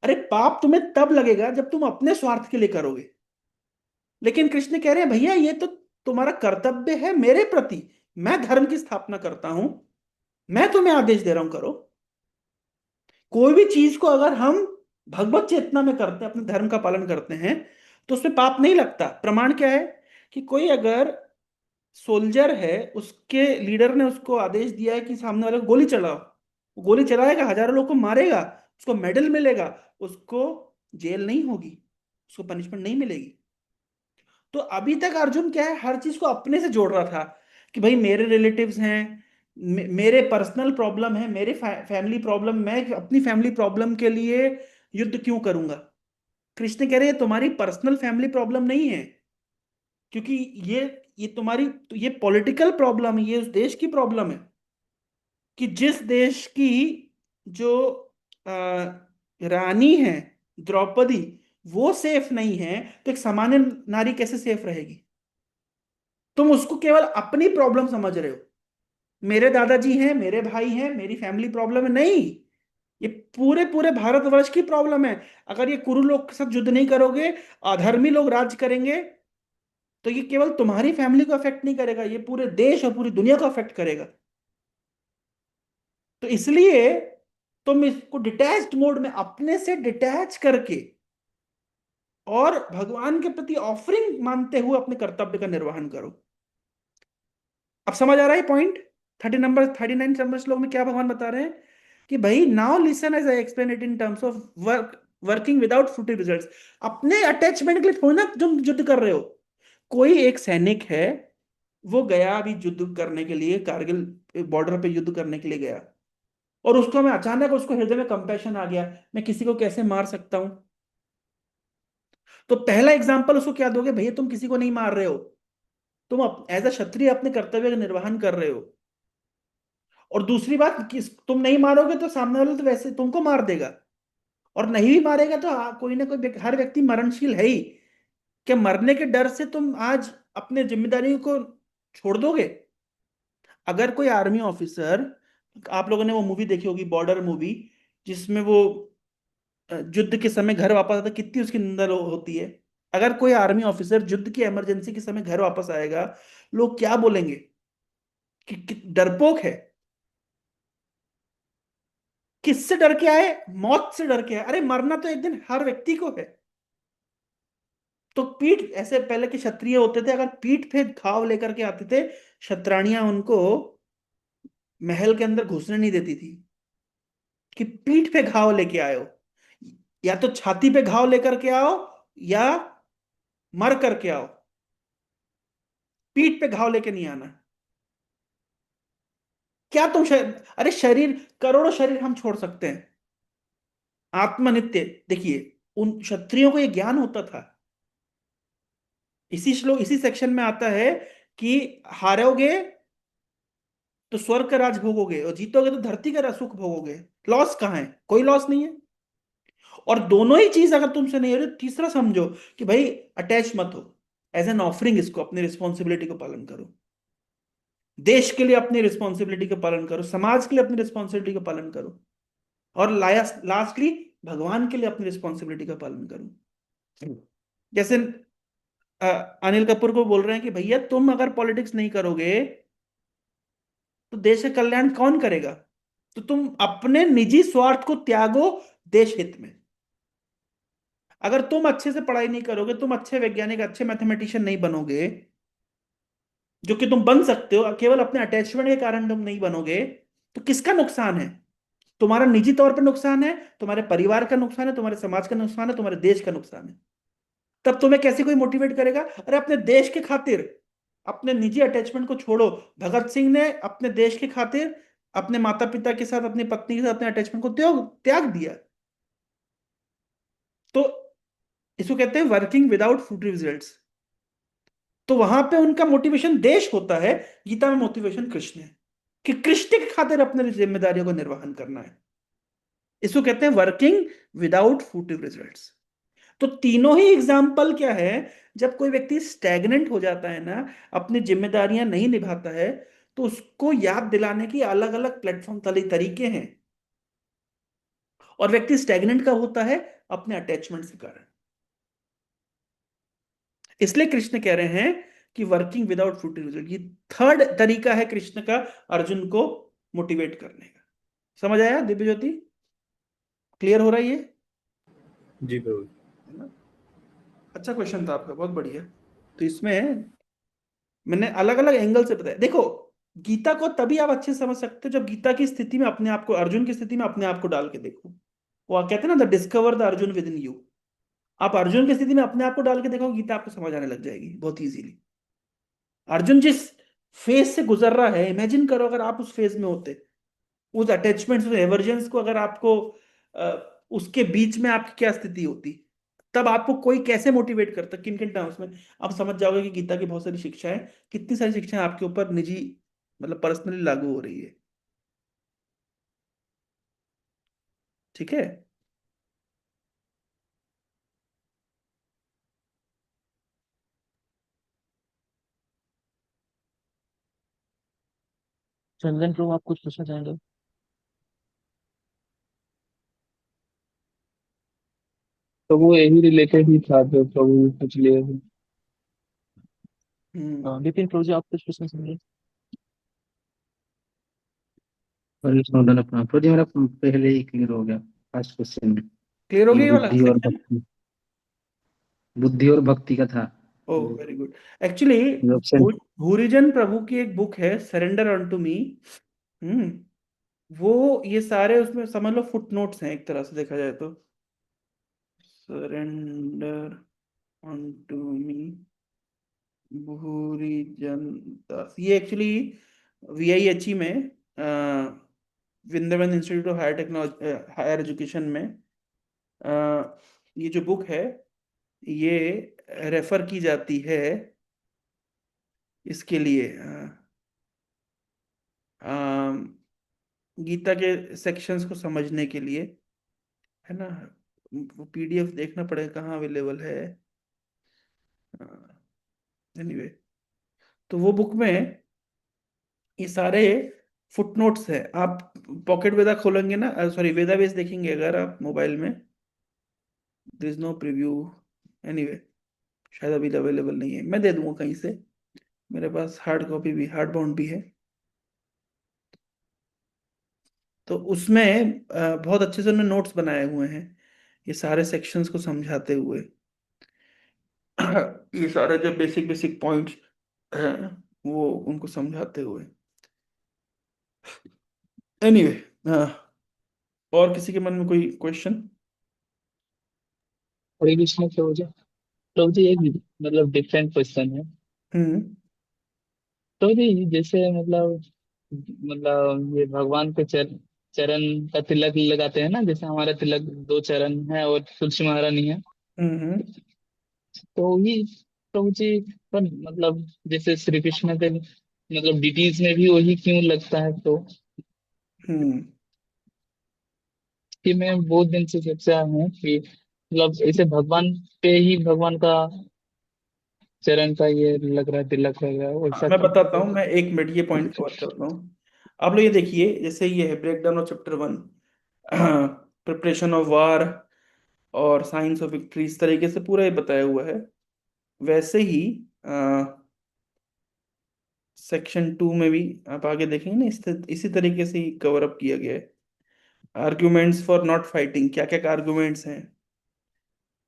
अरे पाप तुम्हें तब लगेगा जब तुम अपने स्वार्थ के लिए करोगे। लेकिन कृष्ण कह रहे हैं भैया ये तो तुम्हारा कर्तव्य है मेरे प्रति, मैं धर्म की स्थापना करता हूं, मैं तुम्हें आदेश दे रहा हूं करो। कोई भी चीज को अगर हम भगवत चेतना में करते हैं, अपने धर्म का पालन करते हैं, तो उसमें पाप नहीं लगता। प्रमाण क्या है कि कोई अगर सोल्जर है, उसके लीडर ने उसको आदेश दिया है कि सामने वाले को गोली चलाओ, वो गोली चलाएगा, हजारों लोग को मारेगा, उसको मेडल मिलेगा, उसको जेल नहीं होगी, उसको पनिशमेंट नहीं मिलेगी। तो अभी तक अर्जुन क्या है, हर चीज को अपने से जोड़ रहा था कि भाई मेरे रिलेटिव्स हैं, मेरे पर्सनल प्रॉब्लम है, मेरे फैमिली प्रॉब्लम, मैं अपनी फैमिली प्रॉब्लम के लिए युद्ध क्यों करूंगा। कृष्ण कह रहे हैं तुम्हारी पर्सनल फैमिली प्रॉब्लम नहीं है, क्योंकि ये ये तुम्हारी, तो ये पॉलिटिकल प्रॉब्लम है, ये उस देश की प्रॉब्लम है कि जिस देश की जो अ, रानी है द्रौपदी, वो सेफ नहीं है, तो एक सामान्य नारी कैसे सेफ रहेगी। तुम उसको केवल अपनी प्रॉब्लम समझ रहे हो, मेरे दादाजी हैं, मेरे भाई हैं, मेरी फैमिली प्रॉब्लम है, नहीं। ये पूरे पूरे भारतवर्ष की प्रॉब्लम है। अगर ये कुरु लोग के साथ युद्ध नहीं करोगे, अधर्मी लोग राज करेंगे, तो ये केवल तुम्हारी फैमिली को अफेक्ट नहीं करेगा, ये पूरे देश और पूरी दुनिया को अफेक्ट करेगा। तो इसलिए तुम इसको डिटैच्ड मोड में अपने से डिटैच करके और भगवान के प्रति ऑफरिंग मानते हुए अपने कर्तव्य का निर्वहन करो। अब समझ आ रहा है पॉइंट। 39 नंबर श्लोक में क्या भगवान बता रहे हैं कि भाई now listen as I explain it in terms of working without fruitive results. अपने अटैचमेंट के लिए थोड़ी ना तुम युद्ध कर रहे हो। कोई एक सैनिक है, वो गया अभी युद्ध करने के लिए, कारगिल बॉर्डर पे युद्ध करने के लिए गया, और उसको मैं अचानक उसको हृदय में कंपैशन आ गया, मैं किसी को कैसे मार सकता हूं। तो पहला एग्जांपल उसको क्या दोगे, भैया तुम किसी को नहीं मार रहे हो, तुम एज अ क्षत्रिय अपने कर्तव्य का निर्वहन कर रहे हो। और दूसरी बात कि तुम नहीं मारोगे तो सामने वाला तो वैसे तुमको मार देगा, और नहीं भी मारेगा तो कोई ना कोई हर व्यक्ति मरणशील है ही। क्या मरने के डर से तुम आज अपने जिम्मेदारी को छोड़ दोगे। अगर कोई आर्मी ऑफिसर, आप लोगों ने वो मूवी देखी होगी बॉर्डर मूवी, जिसमें वो युद्ध के समय घर वापस आता है, कितनी उसकी निंदा होती है। अगर कोई आर्मी ऑफिसर युद्ध की इमरजेंसी के समय घर वापस आएगा, लोग क्या बोलेंगे कि डरपोक है। किससे डर के आए, मौत से डर के आए। अरे मरना तो एक दिन हर व्यक्ति को है। तो पीठ ऐसे पहले के क्षत्रिय होते थे, अगर पीठ पे घाव लेकर के आते थे, क्षत्राणियां उनको महल के अंदर घुसने नहीं देती थी कि पीठ पे घाव लेके आए हो। या तो छाती पे घाव लेकर के आओ, या मर करके आओ, पीठ पे घाव लेके नहीं आना। क्या तुम अरे शरीर, करोड़ों शरीर हम छोड़ सकते हैं, आत्मनित्य। देखिए उन क्षत्रियों को यह ज्ञान होता था। इसी श्लोक इसी सेक्शन में आता है कि हारोगे तो स्वर्ग का राज भोगोगे, और जीतोगे तो धरती का सुख भोगोगे। लॉस कहाँ है, कोई लॉस नहीं है। और दोनों ही चीज अगर तुमसे नहीं हो रही, तीसरा समझो कि भाई अटैच मत हो, एज एन ऑफरिंग इसको, अपनी रिस्पॉन्सिबिलिटी को पालन करो। देश के लिए अपनी रिस्पॉन्सिबिलिटी का पालन करो, समाज के लिए अपनी रिस्पॉन्सिबिलिटी का पालन करो, और लास्टली भगवान के लिए अपनी रिस्पॉन्सिबिलिटी का पालन करूं। जैसे अ, अनिल कपूर को बोल रहे हैं कि भैया तुम अगर पॉलिटिक्स नहीं करोगे तो देश का कल्याण कौन करेगा। तो तुम अपने निजी स्वार्थ को त्यागो देश हित में। अगर तुम अच्छे से पढ़ाई नहीं करोगे, तुम अच्छे वैज्ञानिक, अच्छे मैथमेटिशियन नहीं बनोगे, जो कि तुम बन सकते हो, केवल अपने अटैचमेंट के कारण तुम नहीं बनोगे, तो किसका नुकसान है। तुम्हारा निजी तौर पर नुकसान है, तुम्हारे परिवार का नुकसान है, तुम्हारे समाज का नुकसान है, तुम्हारे देश का नुकसान है। तब तुम्हें कैसे कोई मोटिवेट करेगा। अरे अपने देश के खातिर अपने निजी अटैचमेंट को छोड़ो। भगत सिंह ने अपने देश के खातिर अपने माता पिता के साथ, अपनी पत्नी के साथ अपने अटैचमेंट को त्याग त्याग दिया। तो इसको कहते हैं वर्किंग विदाउट फूड रिजल्ट्स। तो वहां पे उनका मोटिवेशन देश होता है, गीता में मोटिवेशन कृष्ण है, कि कृष्ण के खातिर अपने जिम्मेदारियों को निर्वहन करना है। इसको कहते हैं वर्किंग विदाउट फूटिव रिजल्ट्स। तो तीनों ही एग्जाम्पल क्या है, जब कोई व्यक्ति स्टैग्नेंट हो जाता है ना, अपनी जिम्मेदारियां नहीं निभाता है, तो उसको याद दिलाने की अलग अलग प्लेटफॉर्म तरीके हैं। और व्यक्ति स्टैग्नेंट कब होता है, अपने अटैचमेंट के कारण। इसलिए कृष्ण कह रहे हैं कि वर्किंग विदाउट फ्रूटिव रिजल्ट, ये थर्ड तरीका है कृष्ण का अर्जुन को मोटिवेट करने का। समझ आया दिव्य ज्योति? क्लियर हो रहा है ये? जी प्रभु। है ना? अच्छा क्वेश्चन था आपका, बहुत बढ़िया। तो इसमें मैंने अलग अलग एंगल से बताया। देखो, गीता को तभी आप अच्छे से समझ सकते हो जब गीता की स्थिति में अपने आप को, अर्जुन की स्थिति में अपने आप को डाल के देखो। वो कहते हैं ना, the discover the Arjun with in you. आप अर्जुन की स्थिति में अपने आप को डाल के देखो, गीता आपको समझ आने लग जाएगी बहुत इजीली। अर्जुन जिस फेज से गुजर रहा है, इमेजिन करो अगर आप उस फेज में होते, उस अटैचमेंट, उस एवर्जेंस को अगर आपको उसके बीच में आपकी क्या स्थिति होती, तब आपको कोई कैसे मोटिवेट करता, किन किन टर्म्स में। आप समझ जाओगे कि गीता की बहुत सारी शिक्षाएं, कितनी सारी शिक्षाएं आपके ऊपर निजी, मतलब पर्सनली लागू हो रही है। ठीक है। चंदन प्रभु, आप कुछ पूछना चाहेंगे? तो वो यही रिलेटेड ही था जो प्रभु पूछ लिए थे। हम्म। विपिन प्रभु जी, आप कुछ पूछना चाहेंगे? और स्नोडन अपना प्रोजेक्ट मेरा पहले ही क्लियर हो गया फर्स्ट क्वेश्चन में। क्लियर हो ये गया ये वाला बुद्धि और सेक्शन? भक्ति, बुद्धि और भक्ति का था। Oh very good. Actually option. Bhurijan Prabhu की एक बुक है, सरेंडर अनटू मी। हम्म। वो ये सारे उसमें समझ लो फुट नोट्स हैं, एक तरह से देखा जाए तो। सरेंडर अनटू मी, भूरी जनता, ये एक्चुअली वीआईएचई में, Vrindavan Institute of Higher Technology, Higher Education में, ये जो बुक है, ये रेफर की जाती है इसके लिए, गीता के सेक्शंस को समझने के लिए, है ना। वो पीडीएफ देखना पड़ेगा कहाँ अवेलेबल है। एनीवे, तो वो बुक में ये सारे फुटनोट्स है। आप पॉकेट वेदा खोलेंगे ना, सॉरी वेदा बेस देखेंगे अगर आप मोबाइल में, there is no preview. Anyway, शायद अभी अवेलेबल नहीं है, मैं दे दूंगा कहीं से। मेरे पास हार्ड कॉपी भी, हार्ड बाउंड भी है। तो उसमें बहुत अच्छे से उन्होंने नोट्स बनाए हुए हैं, ये सारे सेक्शंस को समझाते हुए। ये सारे जो बेसिक बेसिक पॉइंट्स हैं, वो उनको समझाते हुए। एनीवे, और किसी के मन में कोई क्वेश्चन? हरे कृष्ण प्रभु जी। प्रभु जी, एक मतलब डिफरेंट क्वेश्चन है। हम्म। प्रभु जी, जैसे मतलब ये भगवान के चरण का तिलक लगाते हैं ना, जैसे हमारा तिलक दो चरण है और तुलसी महारानी है। हम्म। तो ही प्रभु जी, पर मतलब जैसे श्री कृष्ण के मतलब डिटीज में भी वही क्यों लगता है? तो हम्म। कि मैं बहुत दिन से सोचा हूँ कि मतलब ऐसे भगवान पे ही भगवान का चरण का ये लग रहा है, तिलक लग रहा है, वैसा मैं क्यों? बताता हूँ, मैं 1 मिनट ये पॉइंट कवर करता हूँ। आप लोग ये देखिए, जैसे ये है break down of chapter 1। Preparation of war और साइंस ऑफ विक्ट्री, इस तरीके से पूरा ये बताया हुआ है। वैसे ही सेक्शन 2 में भी आप आगे देखेंगे ना, इसी तरीके से ही कवर अप किया गया है। आर्ग्यूमेंट्स फॉर नॉट फाइटिंग, क्या क्या आर्ग्यूमेंट्स हैं।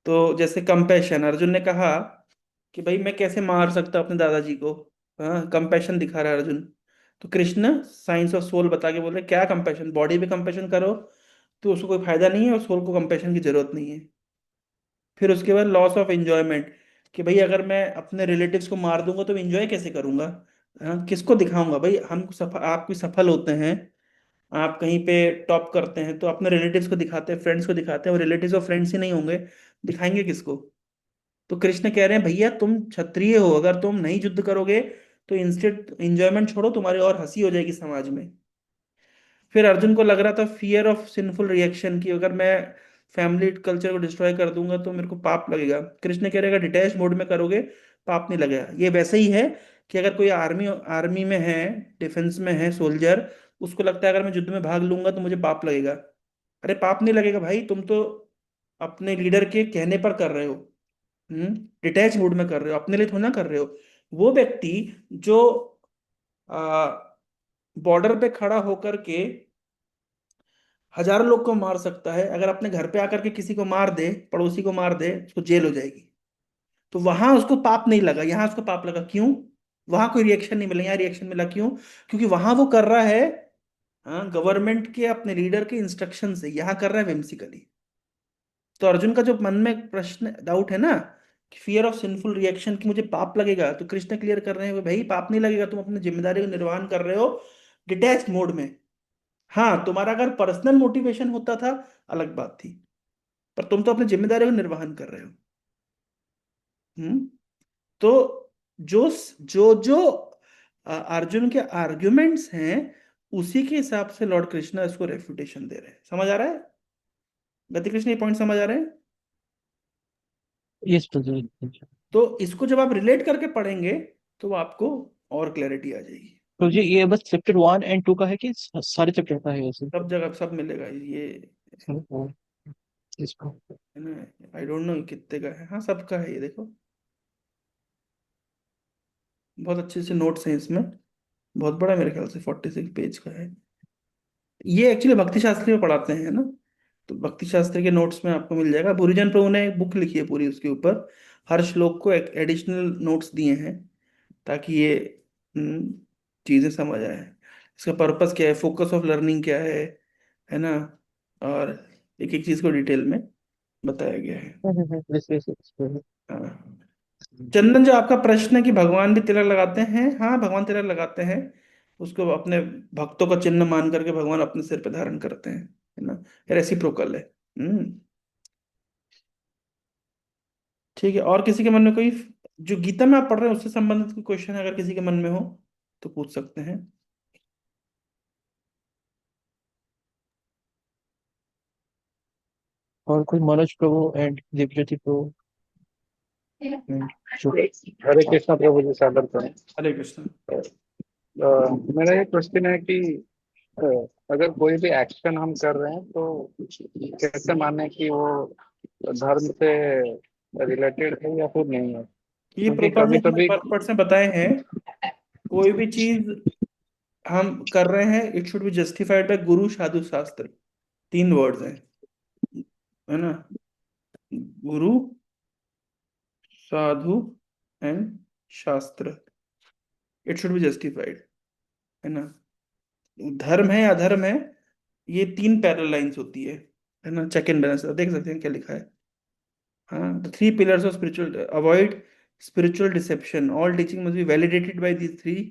तो जैसे कंपैशन, अर्जुन ने कहा कि भाई मैं कैसे मार सकता अपने दादाजी को, हाँ कंपैशन दिखा रहा है अर्जुन। तो कृष्ण साइंस ऑफ सोल बता के बोल रहे क्या कंपैशन, बॉडी पे कंपैशन करो तो उसको कोई फायदा नहीं है, और सोल को कंपैशन की जरूरत नहीं है। फिर उसके बाद लॉस ऑफ एंजॉयमेंट, कि भाई अगर मैं अपने रिलेटिव्स को मार दूंगा तो एंजॉय कैसे करूंगा, हाँ किसको दिखाऊंगा भाई, हम सफल, आप कोई सफल होते हैं, आप कहीं पे टॉप करते हैं तो अपने रिलेटिव्स को दिखाते हैं, फ्रेंड्स को दिखाते हैं, और रिलेटिव्स और फ्रेंड्स ही नहीं होंगे, दिखाएंगे किसको। तो कृष्ण कह रहे हैं भैया तुम क्षत्रिय हो, अगर तुम नहीं युद्ध करोगे तो इंस्टेड एंजॉयमेंट छोड़ो, तुम्हारी और हंसी हो जाएगी समाज में। फिर अर्जुन को लग रहा था फियर ऑफ सिंफुल रिएक्शन, कि अगर मैं फैमिली कल्चर को डिस्ट्रॉय कर दूंगा तो मेरे को पाप लगेगा। कृष्ण कह रहे अगर डिटैच मोड में करोगे पाप नहीं लगेगा। ये वैसे ही है कि अगर कोई आर्मी आर्मी में है, डिफेंस में है सोल्जर, उसको लगता है अगर मैं युद्ध में भाग लूंगा तो मुझे पाप लगेगा। अरे पाप नहीं लगेगा भाई, तुम तो अपने लीडर के कहने पर कर रहे हो, डिटैच मोड में कर रहे हो, अपने लिए थोड़ा ना कर रहे हो। वो व्यक्ति जो बॉर्डर पे खड़ा होकर के हजारों लोग को मार सकता है, अगर अपने घर पे आकर के किसी को मार दे, पड़ोसी को मार दे, उसको जेल हो जाएगी। तो वहां उसको पाप नहीं लगा, यहाँ उसको पाप लगा। क्यों? वहां कोई रिएक्शन नहीं मिला, यहाँ रिएक्शन मिला। क्यों? क्योंकि वहां वो कर रहा है हाँ गवर्नमेंट के, अपने लीडर के इंस्ट्रक्शन से, यहाँ कर रहा है whimsically। तो अर्जुन का जो मन में प्रश्न डाउट है ना, फियर ऑफ सिंफुल रिएक्शन, कि मुझे पाप लगेगा, तो कृष्ण क्लियर कर रहे हैं भाई पाप नहीं लगेगा, तुम अपनी जिम्मेदारी को निर्वहन कर रहे हो डिटैच मोड में। हाँ तुम्हारा अगर पर्सनल मोटिवेशन होता था अलग बात थी, पर तुम तो अपनी जिम्मेदारी को निर्वहन कर रहे हो। हम्म। तो जो जो जो अर्जुन के आर्ग्यूमेंट्स हैं, उसी के हिसाब से लॉर्ड कृष्णा इसको रेफ्यूटेशन दे रहे हैं। समझ आ रहा है गति कृष्ण, ये पॉइंट समझ आ रहे हैं? यस प्रज्वल। तो इसको जब आप रिलेट करके पढ़ेंगे तो आपको और क्लैरिटी आ जाएगी। तो जी ये बस चैप्टर 1 एंड 2 का है कि सारे चैप्टर का है ऐसे? सब जगह सब मिलेगा ये, इसको है ना। आई डोंट नो कितने का है, हाँ सबका है ये देखो, बहुत अच्छे से नोट्स हैं इसमें, बहुत बड़ा, मेरे ख्याल से 46 पेज का है। ये एक्चुअली भक्ति शास्त्री में पढ़ाते हैं ना, तो भक्ति शास्त्री के नोट्स में आपको मिल जाएगा। भूरिजन प्रभु ने एक बुक लिखी है पूरी उसके ऊपर, हर श्लोक को एक एडिशनल नोट्स दिए हैं, ताकि ये चीज़ें समझ आए। इसका पर्पस क्या है, फोकस ऑफ लर्निंग क्या है ना, और एक एक चीज़ को डिटेल में बताया गया है। Yes yes yes. हाँ। चंदन, जो आपका प्रश्न है कि भगवान भी तिलक लगाते हैं, हाँ भगवान तिलक लगाते हैं, उसको अपने भक्तों का चिन्ह मान करके भगवान अपने सिर पे धारण करते हैं, है ना, रेसिप्रोकल है। ठीक है, और किसी के मन में कोई, जो गीता में आप पढ़ रहे हैं उससे संबंधित कोई क्वेश्चन अगर किसी के मन में हो तो पूछ सकते हैं। और कोई मनोज प्रभु एंड दिव्यज्योति प्रभु and हरे कृष्णा प्रभु जी, सादर करें। हरे कृष्ण। मेरा ये क्वेश्चन है कि अ, अगर कोई भी एक्शन हम कर रहे हैं तो कैसे माने कि वो धर्म से रिलेटेड है या फिर नहीं है, ये क्योंकि प्रभुपाद ने कभी अपने कभी पर्पस में बताए हैं, कोई भी चीज हम कर रहे हैं it should be justified by गुरु साधु शास्त्र, 3 वर्ड्स हैं, है ना, गुरु साधु एंड शास्त्र, इट शुड बी जस्टिफाइड, है ना। धर्म है या अधर्म है, ये 3 पैरल लाइंस होती है ना, चेक एंड बैलेंस, देख सकते हैं क्या लिखा है। हाँ, the 3 pillars of spiritual, avoid spiritual deception, all teaching must be validated by these 3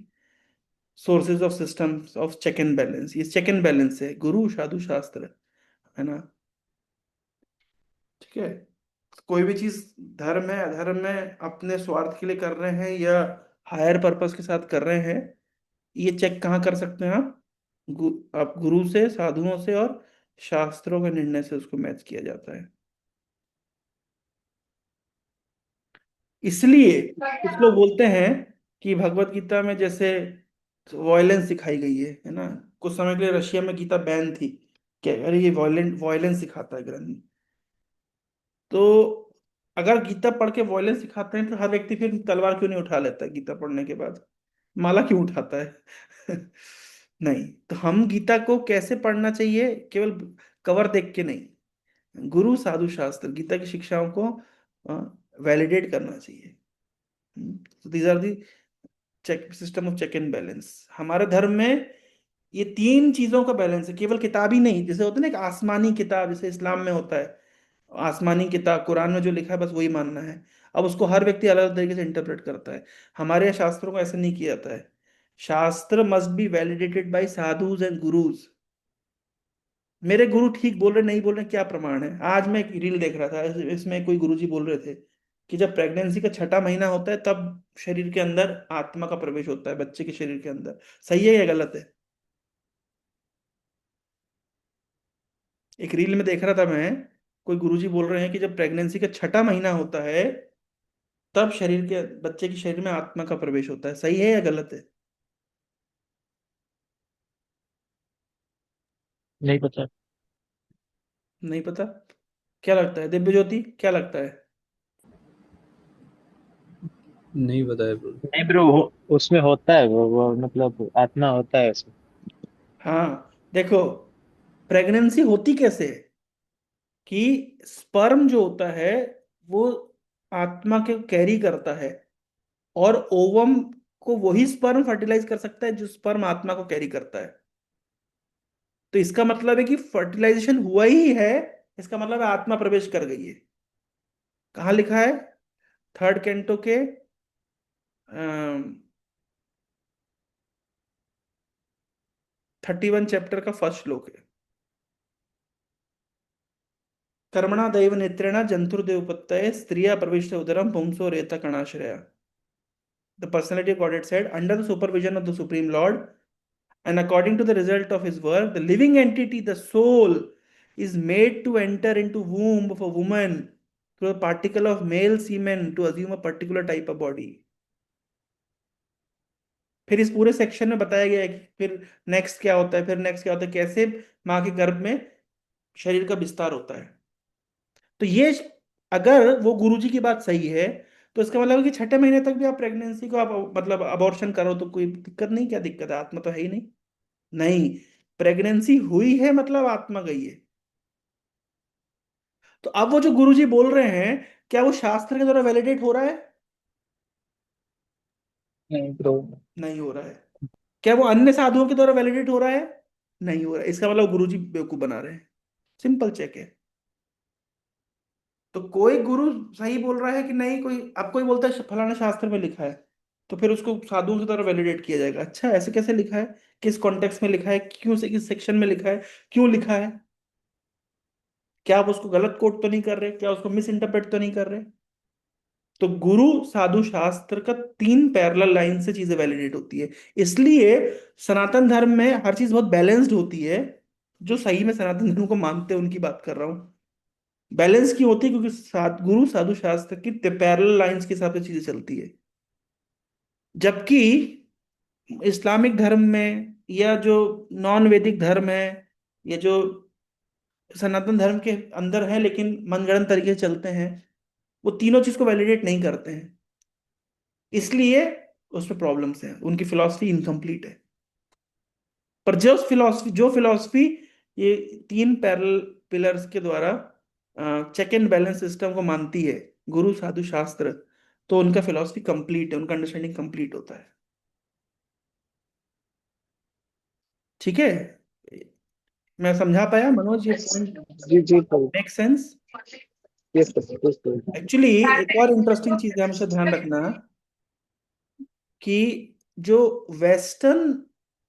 sources of systems of check and balance। ये check and balance है, गुरु साधु शास्त्र, है ना। ठीक है, कोई भी चीज धर्म है अधर्म है, अपने स्वार्थ के लिए कर रहे हैं या हायर पर्पस के साथ कर रहे हैं, ये चेक कहाँ कर सकते हैं आप? आप गुरु से, साधुओं से, और शास्त्रों के निर्णय से उसको मैच किया जाता है। इसलिए कुछ लोग बोलते हैं कि भगवत गीता में जैसे वॉयलेंस सिखाई गई है ना। कुछ समय के लिए रशिया में गीता बैन थी, क्या अरे ये वॉयलेंस सिखाता है ग्रंथ। तो अगर गीता पढ़ के वॉयलेंस सिखाते हैं तो हर व्यक्ति फिर तलवार क्यों नहीं उठा लेता है गीता पढ़ने के बाद, माला क्यों उठाता है? नहीं। तो हम गीता को कैसे पढ़ना चाहिए, केवल कवर देख के नहीं, गुरु साधु शास्त्र गीता की शिक्षाओं को वैलिडेट करना चाहिए। तो these are the check system of check and balance हमारे धर्म में। ये तीन चीजों का बैलेंस है, केवल किताब ही नहीं, जैसे होता है ना एक आसमानी किताब जैसे इस्लाम में होता है, आसमानी किताब कुरान में जो लिखा है बस वही मानना है। अब उसको हर व्यक्ति अलग अलग तरीके से इंटरप्रेट करता है। हमारे यहाँ शास्त्रों को ऐसे नहीं किया जाता है। Shastra must be validated by sadhus and gurus. मेरे गुरु ठीक बोल रहे नहीं बोल रहे क्या प्रमाण है? आज मैं एक रील देख रहा था, इसमें कोई गुरुजी बोल रहे थे कि जब प्रेगनेंसी का छठा महीना होता है तब शरीर के अंदर आत्मा का प्रवेश होता है, बच्चे के शरीर के अंदर। सही है या गलत है? एक रील में देख रहा था मैं, कोई गुरुजी बोल रहे हैं कि जब प्रेगनेंसी का छठा महीना होता है तब शरीर के बच्चे के शरीर में आत्मा का प्रवेश होता है। सही है या गलत है? नहीं पता। नहीं पता? क्या लगता है दिव्य ज्योति, क्या लगता है? नहीं बताया ब्रो। नहीं ब्रो, उसमें होता है वो मतलब आत्मा होता है उसमें। हाँ देखो, प्रेगनेंसी होती कैसे है कि स्पर्म जो होता है वो आत्मा के कैरी करता है, और ओवम को वही स्पर्म फर्टिलाइज कर सकता है जो स्पर्म आत्मा को कैरी करता है। तो इसका मतलब है कि फर्टिलाइजेशन हुआ ही है, इसका मतलब है आत्मा प्रवेश कर गई है। कहाँ लिखा है? थर्ड कैंटो के 31 चैप्टर का फर्स्ट श्लोक है। कर्मणा दैव नेत्रेण जंतुर्देवपत्तये स्त्रिया प्रविष्ट उदरम पुंसो रेत कणाश्रया। The personality of Godhead said, under the supervision of the Supreme Lord, and according to the result of his work, the living entity, the soul, is made to enter into womb of a woman through a particle of male semen to assume a particular type of body. फिर इस पूरे सेक्शन में बताया गया है कि फिर नेक्स्ट क्या होता है, फिर नेक्स्ट क्या होता है, कैसे माँ के गर्भ में शरीर का विस्तार होता है। तो ये अगर वो गुरुजी की बात सही है तो इसका मतलब है कि छठे महीने तक भी आप प्रेगनेंसी को आप मतलब अबॉर्शन करो तो कोई दिक्कत नहीं। क्या दिक्कत है? आत्मा तो है ही नहीं। नहीं, प्रेगनेंसी हुई है मतलब आत्मा गई है। तो अब वो जो गुरुजी बोल रहे हैं, क्या वो शास्त्र के द्वारा वैलिडेट हो रहा है? नहीं ब्रो। नहीं हो रहा है। क्या वो अन्य साधुओं के द्वारा वैलिडेट हो रहा है? नहीं हो रहा है। इसका मतलब गुरुजी बेवकूफ बना रहे हैं। सिंपल चेक है। तो कोई गुरु सही बोल रहा है कि नहीं, कोई अब कोई बोलता है फलाना शास्त्र में लिखा है, तो फिर उसको साधुओं के द्वारा वैलिडेट किया जाएगा। अच्छा ऐसे कैसे लिखा है, किस कॉन्टेक्स्ट में लिखा है, क्यों से किस सेक्शन में लिखा है, क्यों लिखा है? क्या आप उसको गलत कोट तो नहीं कर रहे, क्या उसको मिस इंटरप्रेट तो नहीं कर रहे? तो गुरु साधु शास्त्र का तीन पैरेलल लाइन से चीजें वैलिडेट होती है। इसलिए सनातन धर्म में हर चीज बहुत बैलेंस्ड होती है। जो सही में सनातन धर्म को मानते हैं उनकी बात कर रहा हूँ। बैलेंस क्यों होती है? क्योंकि गुरु साधु शास्त्र की पैरेलल लाइंस के हिसाब से चीजें चलती है। जबकि इस्लामिक धर्म में या जो नॉन वैदिक धर्म है, या जो सनातन धर्म के अंदर है लेकिन मनगढ़ंत तरीके से चलते हैं, वो तीनों चीज को वैलिडेट नहीं करते हैं। इसलिए उसमें प्रॉब्लम्स हैं, उनकी फिलॉसफी इनकम्प्लीट है। पर जो फिलॉसफी ये तीन पैरेलल पिलर्स के द्वारा चेक एंड बैलेंस सिस्टम को मानती है, गुरु साधु शास्त्र, तो उनका फिलॉसफी कंप्लीट है, उनका अंडरस्टैंडिंग कंप्लीट होता है। ठीक है? मैं समझा पाया मनोज ये पॉइंट? जी जी sir. Make sense? Yes sir, yes sir. Actually एक और इंटरेस्टिंग चीज है, हमेशा ध्यान रखना कि जो वेस्टर्न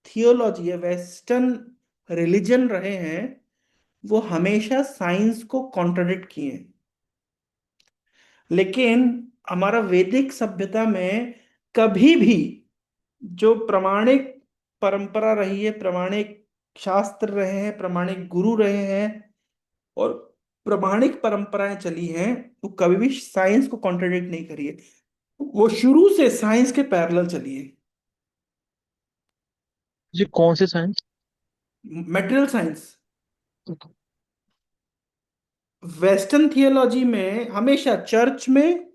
थियोलॉजी है, वेस्टर्न रिलीजन रहे हैं, वो हमेशा साइंस को कॉन्ट्रडिक्ट किए हैं। लेकिन हमारा वैदिक सभ्यता में कभी भी जो प्रामाणिक परंपरा रही है, प्रामाणिक शास्त्र रहे हैं, प्रामाणिक गुरु रहे हैं, और प्रामाणिक परंपराएं चली हैं, वो कभी भी साइंस को कॉन्ट्रडिक्ट नहीं करी है। वो शुरू से साइंस के पैरेलल चली है। जी कौन से science? Material science, western theology में हमेशा चर्च में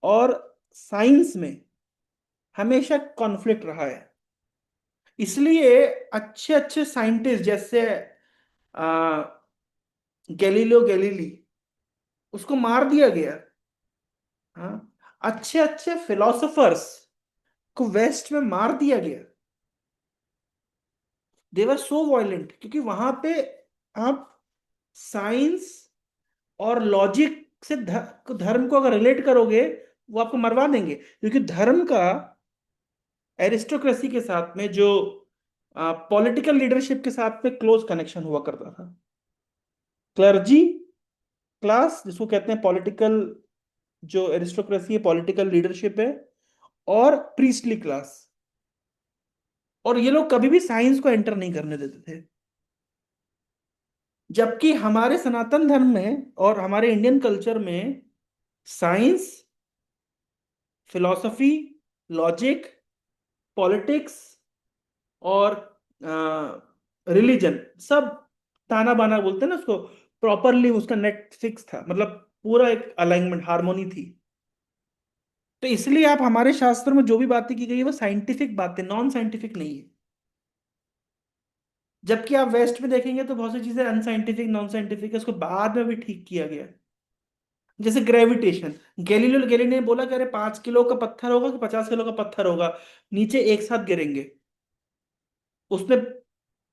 और साइंस में हमेशा कॉन्फ्लिक्ट रहा है। इसलिए अच्छे अच्छे साइंटिस्ट जैसे गैलीलियो गैलीली, उसको मार दिया गया। हाँ, अच्छे अच्छे फिलोसोफर्स को वेस्ट में मार दिया गया। दे वर सो वायलेंट, क्योंकि वहां पे आप साइंस और लॉजिक से धर्म को अगर रिलेट करोगे, वो आपको मरवा देंगे। क्योंकि धर्म का एरिस्टोक्रेसी के साथ में, जो पॉलिटिकल लीडरशिप के साथ में क्लोज कनेक्शन हुआ करता था। क्लर्जी क्लास जिसको कहते हैं पॉलिटिकल, जो एरिस्टोक्रेसी है पॉलिटिकल लीडरशिप है, और प्रीस्टली क्लास। और ये लोग कभी भी साइंस को एंटर नहीं करने देते थे। जबकि हमारे सनातन धर्म में और हमारे इंडियन कल्चर में साइंस, फिलॉसफी, लॉजिक, पॉलिटिक्स और रिलीजन सब ताना बाना बोलते हैं ना उसको, प्रॉपरली उसका नेट फिक्स था। मतलब पूरा एक अलाइनमेंट, हार्मोनी थी। तो इसलिए आप हमारे शास्त्र में जो भी बातें की गई है वो साइंटिफिक बातें, नॉन साइंटिफिक नहीं है। जबकि आप वेस्ट में देखेंगे तो बहुत सी चीजें अनसाइंटिफिक, नॉन साइंटिफिक है, उसको बाद में भी ठीक किया गया। जैसे ग्रेविटेशन, गैलीलियो गैलीली ने बोला कि अरे 5 किलो का पत्थर होगा कि 50 किलो का पत्थर होगा, नीचे एक साथ गिरेंगे। उसने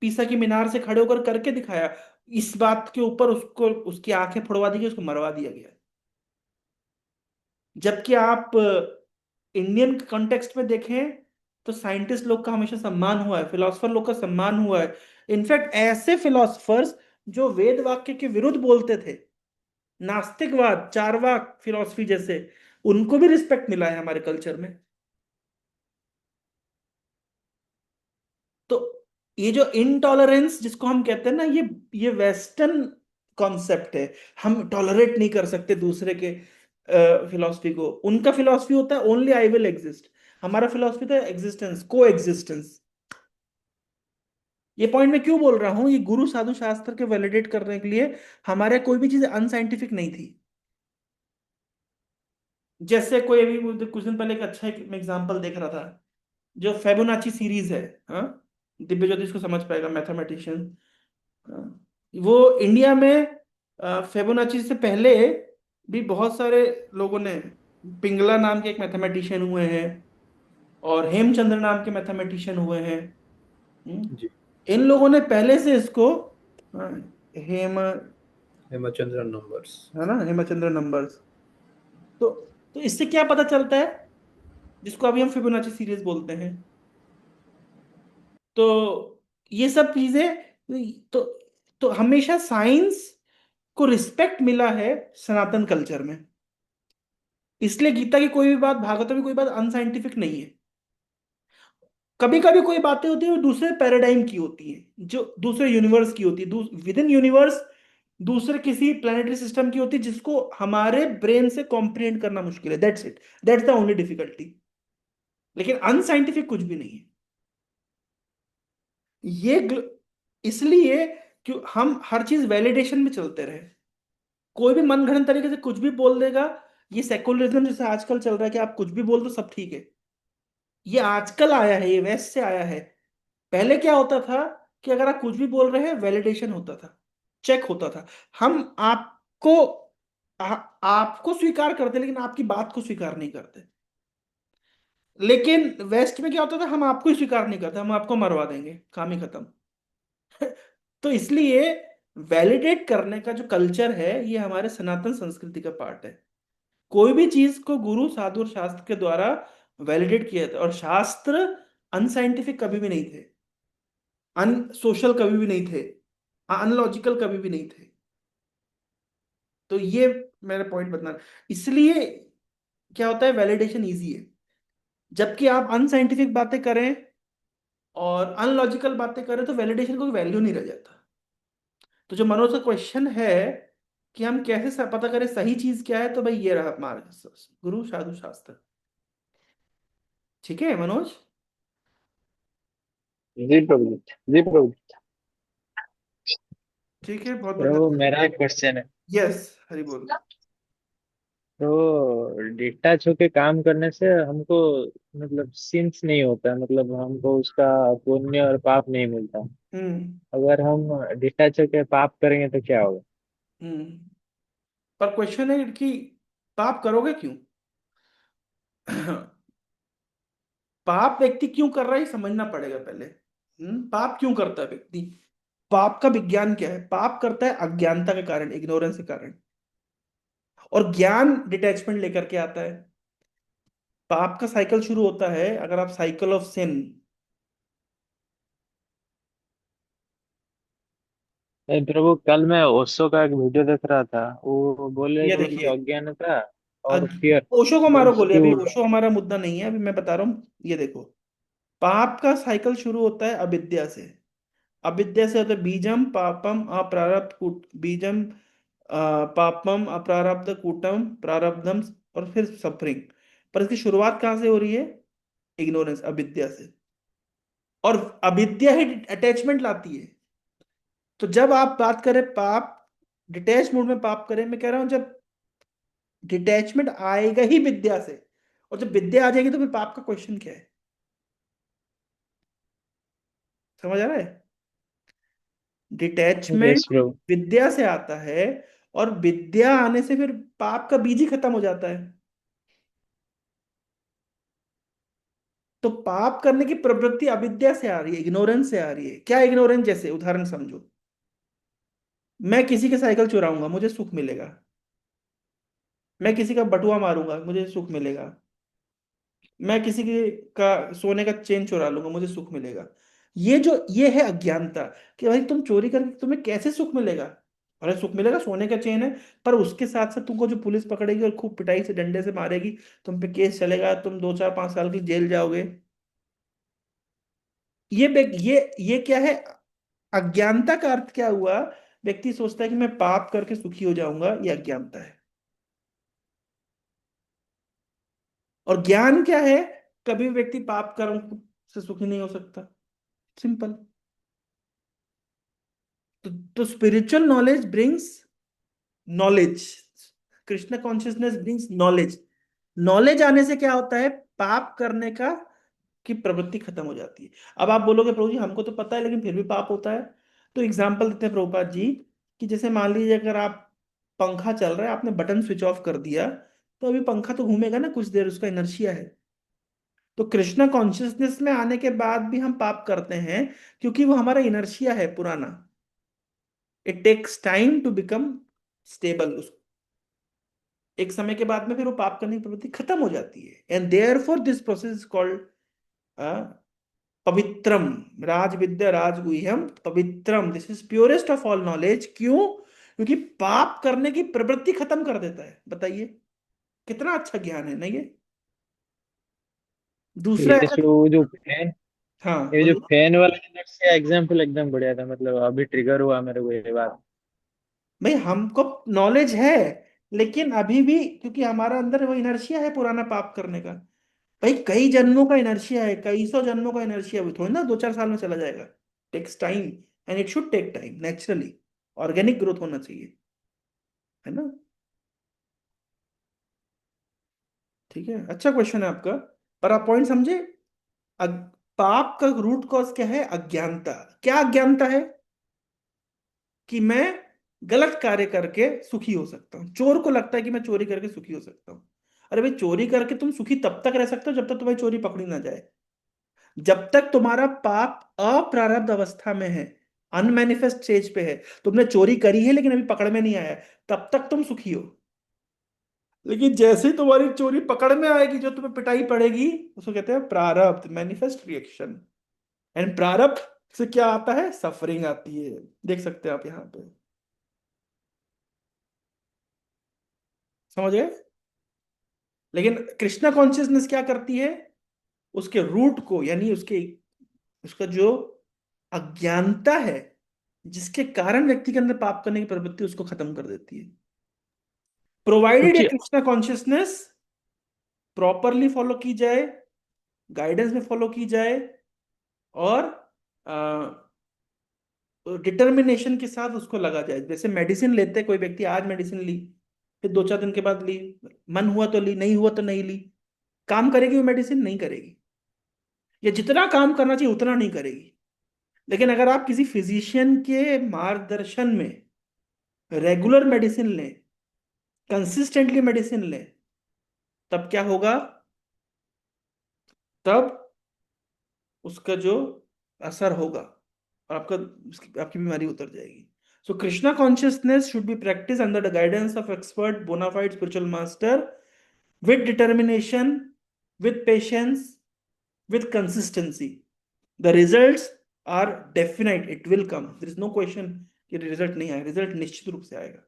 पीसा की मीनार से खड़े होकर करके दिखाया। इस बात के ऊपर उसको, उसकी आंखें फोड़वा दी गई, उसको मरवा दिया गया। जबकि आप इंडियन कॉन्टेक्स्ट में देखें तो साइंटिस्ट लोग का हमेशा सम्मान हुआ है, फिलोसफर लोग का सम्मान हुआ है। इनफैक्ट ऐसे फिलोसफर्स जो वेद वाक्य के विरुद्ध बोलते थे, नास्तिकवाद, चारवाक फिलोसफी जैसे, उनको भी रिस्पेक्ट मिला है हमारे कल्चर में। तो ये जो इनटॉलरेंस जिसको हम कहते हैं ना, ये वेस्टर्न कॉन्सेप्ट है। हम टॉलरेट नहीं कर सकते दूसरे के फिलॉसफी को। उनका फिलॉसफी होता है ओनली आई विल एग्जिस्ट, हमारा फिलॉसफी था एग्जिस्टेंस, को एग्जिस्टेंस। ये पॉइंट मैं क्यों बोल रहा हूं, ये गुरु साधु शास्त्र के वैलिडेट करने के लिए। हमारे कोई भी चीज अनसाइंटिफिक नहीं थी। जैसे कोई अभी कुछ दिन पहले एक अच्छा एक एग्जांपल देख रहा था, जो फेबोनाची सीरीज है। हाँ, दिव्य ज्योति इसको समझ पाएगा, मैथमेटिशियन। वो इंडिया में फेबोनाची से पहले भी बहुत सारे लोगों ने, पिंगला नाम के एक मैथमेटिशियन हुए हैं, और हेमचंद्र नाम के मैथमेटिशियन हुए हैं। जी। इन लोगों ने पहले से इसको अ, हेम हेमचंद्र नंबर्स। है ना, हेमचंद्र नंबर्स। तो तो इससे क्या पता चलता है, जिसको अभी हम फिबोनाची सीरीज बोलते हैं। तो ये सब चीजें, तो हमेशा साइंस को रिस्पेक्ट मिला है सनातन कल्चर में। इसलिए गीता की कोई भी बात, भागवत में कोई बात अनसाइंटिफिक नहीं है। कभी कभी कोई बातें होती है वो दूसरे पैराडाइम की होती है, जो दूसरे यूनिवर्स की होती है, विद इन यूनिवर्स, दूसरे किसी प्लानिटरी सिस्टम की होती है, जिसको हमारे ब्रेन से कॉम्प्रिहेंड करना मुश्किल है। That's it, that's the only difficulty. लेकिन अनसाइंटिफिक कुछ भी नहीं है। ये इसलिए कि हम हर चीज वैलिडेशन में चलते रहे। कोई भी मनगढ़ंत तरीके से कुछ भी बोल देगा। ये सेकुलरिज्म जैसे आजकल चल रहा है कि आप कुछ भी बोल दो सब ठीक है, ये आजकल आया है, ये वेस्ट से आया है। पहले क्या होता था कि अगर आप कुछ भी बोल रहे हैं, वैलिडेशन होता था, चेक होता था। हम आपको आपको स्वीकार करते, लेकिन आपकी बात को स्वीकार नहीं करते। लेकिन वेस्ट में क्या होता था, हम आपको ही स्वीकार नहीं करते, हम आपको मरवा देंगे, काम ही खत्म। तो इसलिए वैलिडेट करने का जो कल्चर है, ये हमारे सनातन संस्कृति का पार्ट है। कोई भी चीज को गुरु साधु और शास्त्र के द्वारा वैलिडेट किया था। और शास्त्र अनसाइंटिफिक कभी भी नहीं थे, अन सोशल कभी भी नहीं थे, अनलॉजिकल कभी भी नहीं थे। तो ये मेरा पॉइंट बताना। इसलिए क्या होता है, वैलिडेशन इजी है। जबकि आप अनसाइंटिफिक बातें करें और अनलॉजिकल बातें करें तो वैलिडेशन को वैल्यू नहीं रह जाता। तो जो मनोज का क्वेश्चन है कि हम कैसे पता करें सही चीज क्या है, तो भाई ये रहा मार्ग, गुरु साधु शास्त्र। ठीक है मनोज। जी प्रभु जी, जी प्रभु। ठीक है, बहुत बढ़िया। प्रभु मेरा एक क्वेश्चन है। यस, हरि बोल। तो डिटैच होके काम करने से हमको मतलब सिंस नहीं होता है, मतलब हमको उसका पुण्य और पाप नहीं मिलता। हम्म। अगर हम डिटैच होके पाप करेंगे तो क्या होगा? हम्म। पर क्वेश्चन है कि पाप करोगे क्यों? पाप व्यक्ति क्यों कर रहा है ये समझना पड़ेगा पहले। पाप क्यों करता है व्यक्ति? पाप का विज्ञान क्या है? पाप करता है अज्ञानता के कारण, इग्नोरेंस के कारण। और ज्ञान डिटैचमेंट लेकर के आता है। पाप का साइकिल शुरू होता है अगर आप साइकिल ऑफ सिन। प्रभु कल मैं ओशो का एक वीडियो देख रहा था, वो बोले ये कि मतलब देखिए, अज्ञानता और अग- फियर ओशो को मारो ब्रिंग्स गोली, टू। अभी ओशो हमारा मुद्दा नहीं है, अभी मैं बता रहा हूँ। ये देखो, पाप का साइकिल शुरू होता है अविद्या से। अविद्या से होता है बीजम पापम अप्रारब्ध कूट, बीजम पापम अप्रारब्ध कूटम प्रारब्धम, और फिर सफरिंग। पर इसकी शुरुआत कहाँ से हो रही है? इग्नोरेंस, अविद्या से। और अविद्या ही अटैचमेंट लाती है। तो जब आप बात करें पाप, डिटैच मूड में पाप करें, मैं कह रहा हूं जब डिटैचमेंट आएगा ही विद्या से, और जब विद्या आ जाएगी तो फिर पाप का क्वेश्चन क्या है? समझ आ रहा है? डिटैचमेंट यस प्रभु। विद्या से आता है, और विद्या आने से फिर पाप का बीज ही खत्म हो जाता है। तो पाप करने की प्रवृत्ति अविद्या से आ रही है, इग्नोरेंस से आ रही है। क्या इग्नोरेंस? जैसे उदाहरण समझो, मैं किसी के साइकिल चुराऊंगा, मुझे सुख मिलेगा। मैं किसी का बटुआ मारूंगा, मुझे सुख मिलेगा। मैं किसी की का सोने का चेन चुरा लूंगा, मुझे सुख मिलेगा। ये है अज्ञानता। कि भाई तुम चोरी करके तुम्हें कैसे सुख मिलेगा? अरे सुख मिलेगा, सोने का चेन है। पर उसके साथ साथ तुमको जो पुलिस पकड़ेगी और खूब पिटाई से डंडे से मारेगी, तुम पे केस चलेगा, तुम 2 4 5 साल की जेल जाओगे। ये क्या है? अज्ञानता का अर्थ क्या हुआ? व्यक्ति सोचता है कि मैं पाप करके सुखी हो जाऊंगा, ये अज्ञानता है। और ज्ञान क्या है? कभी भी व्यक्ति पाप कर्म से सुखी नहीं हो सकता। सिंपल। तो spiritual knowledge brings knowledge. Krishna consciousness brings knowledge. Knowledge आने से क्या होता है? पाप करने का की प्रवृत्ति खत्म हो जाती है। अब आप बोलोगे प्रभु जी हमको तो पता है लेकिन फिर भी पाप होता है। तो एग्जाम्पल देते हैं प्रभुपाद जी, कि जैसे मान लीजिए अगर आप, पंखा चल रहा है, आपने बटन स्विच ऑफ कर दिया, तो अभी पंखा तो घूमेगा ना कुछ देर, उसका इनर्शिया है। तो कृष्णा कॉन्शियसनेस में आने के बाद भी हम पाप करते हैं, क्योंकि वो हमारा इनर्शिया है पुराना। It takes time to become stable. एक समय के बाद में फिर वो पाप करने की प्रवृत्ति खत्म हो जाती है। And there for this process is called पवित्रम। राज विद्या राजगुह्यम पवित्रम, this is purest of all knowledge. क्यों? क्योंकि पाप करने की प्रवृत्ति खत्म कर देता है। बताइए कितना अच्छा ज्ञान है ना ये। दूसरा यस ऐसा, प्रभु, जो फैन, हाँ ये जो बोलिए। फैन वाला का एग्जाम्पल एकदम बढ़िया था, मतलब अभी ट्रिगर हुआ मेरे को ये बात। भाई हमको नॉलेज है, लेकिन अभी भी क्योंकि हमारा अंदर वो इनर्शिया है पुराना पाप करने का। भाई कई जन्मों का इनर्शिया है, कई सौ जन्मों का इनर्शिया है, थोड़ी ना 2 4 साल में चला जाएगा। Takes time, and it should take time naturally. Organic growth होना चाहिए, है ना? ठीक है, अच्छा क्वेश्चन है आपका। पर आप पॉइंट समझे? अग, पाप का रूट कॉज क्या है? अज्ञानता। क्या अज्ञानता है? कि मैं गलत कार्य करके सुखी हो सकता हूँ। चोर को लगता है कि मैं चोरी करके सुखी हो सकता हूँ। अरे भाई, चोरी करके तुम सुखी तब तक रह सकते हो जब तक तुम्हारी चोरी पकड़ी ना जाए। जब तक तुम्हारा पाप अप्रारब्ध अवस्था में है, अनमैनिफेस्ट स्टेज पे है, तुमने चोरी करी है लेकिन अभी पकड़ में नहीं आया है, तब तक तुम सुखी हो। लेकिन जैसे ही तुम्हारी चोरी पकड़ में आएगी, जो तुम्हें पिटाई पड़ेगी, उसको कहते हैं प्रारब्ध, मैनिफेस्ट रिएक्शन। एंड प्रारब्ध से क्या आता है? सफरिंग आती है। देख सकते हैं आप यहाँ पे। समझ गए? लेकिन कृष्णा कॉन्शियसनेस क्या करती है? उसके रूट को, यानी उसके, उसका जो अज्ञानता है, जिसके कारण व्यक्ति के अंदर पाप करने की प्रवृत्ति, उसको खत्म कर देती है। प्रोवाइडेड ये क्योंकि कृष्णा कॉन्शियसनेस प्रॉपरली फॉलो की जाए, गाइडेंस में फॉलो की जाए, और डिटर्मिनेशन के साथ उसको लगा जाए। जैसे मेडिसिन लेते कोई व्यक्ति, आज मेडिसिन ली, फिर 2-4 दिन के बाद ली, मन हुआ तो ली, नहीं हुआ तो नहीं ली, काम करेगी वो मेडिसिन? नहीं करेगी। या जितना काम करना चाहिए उतना नहीं करेगी। लेकिन अगर आप किसी फिजिशियन के मार्गदर्शन में रेगुलर मेडिसिन लें, कंसिस्टेंटली मेडिसिन लें, तब क्या होगा? तब उसका जो असर होगा और आपकी बीमारी उतर जाएगी। So Krishna consciousness should be practice under the guidance of expert bona fide spiritual master, with determination, with patience, with consistency. The results are definite. It will come. There is no question कि रिजल्ट नहीं आएगा। रिजल्ट निश्चित रूप से आएगा।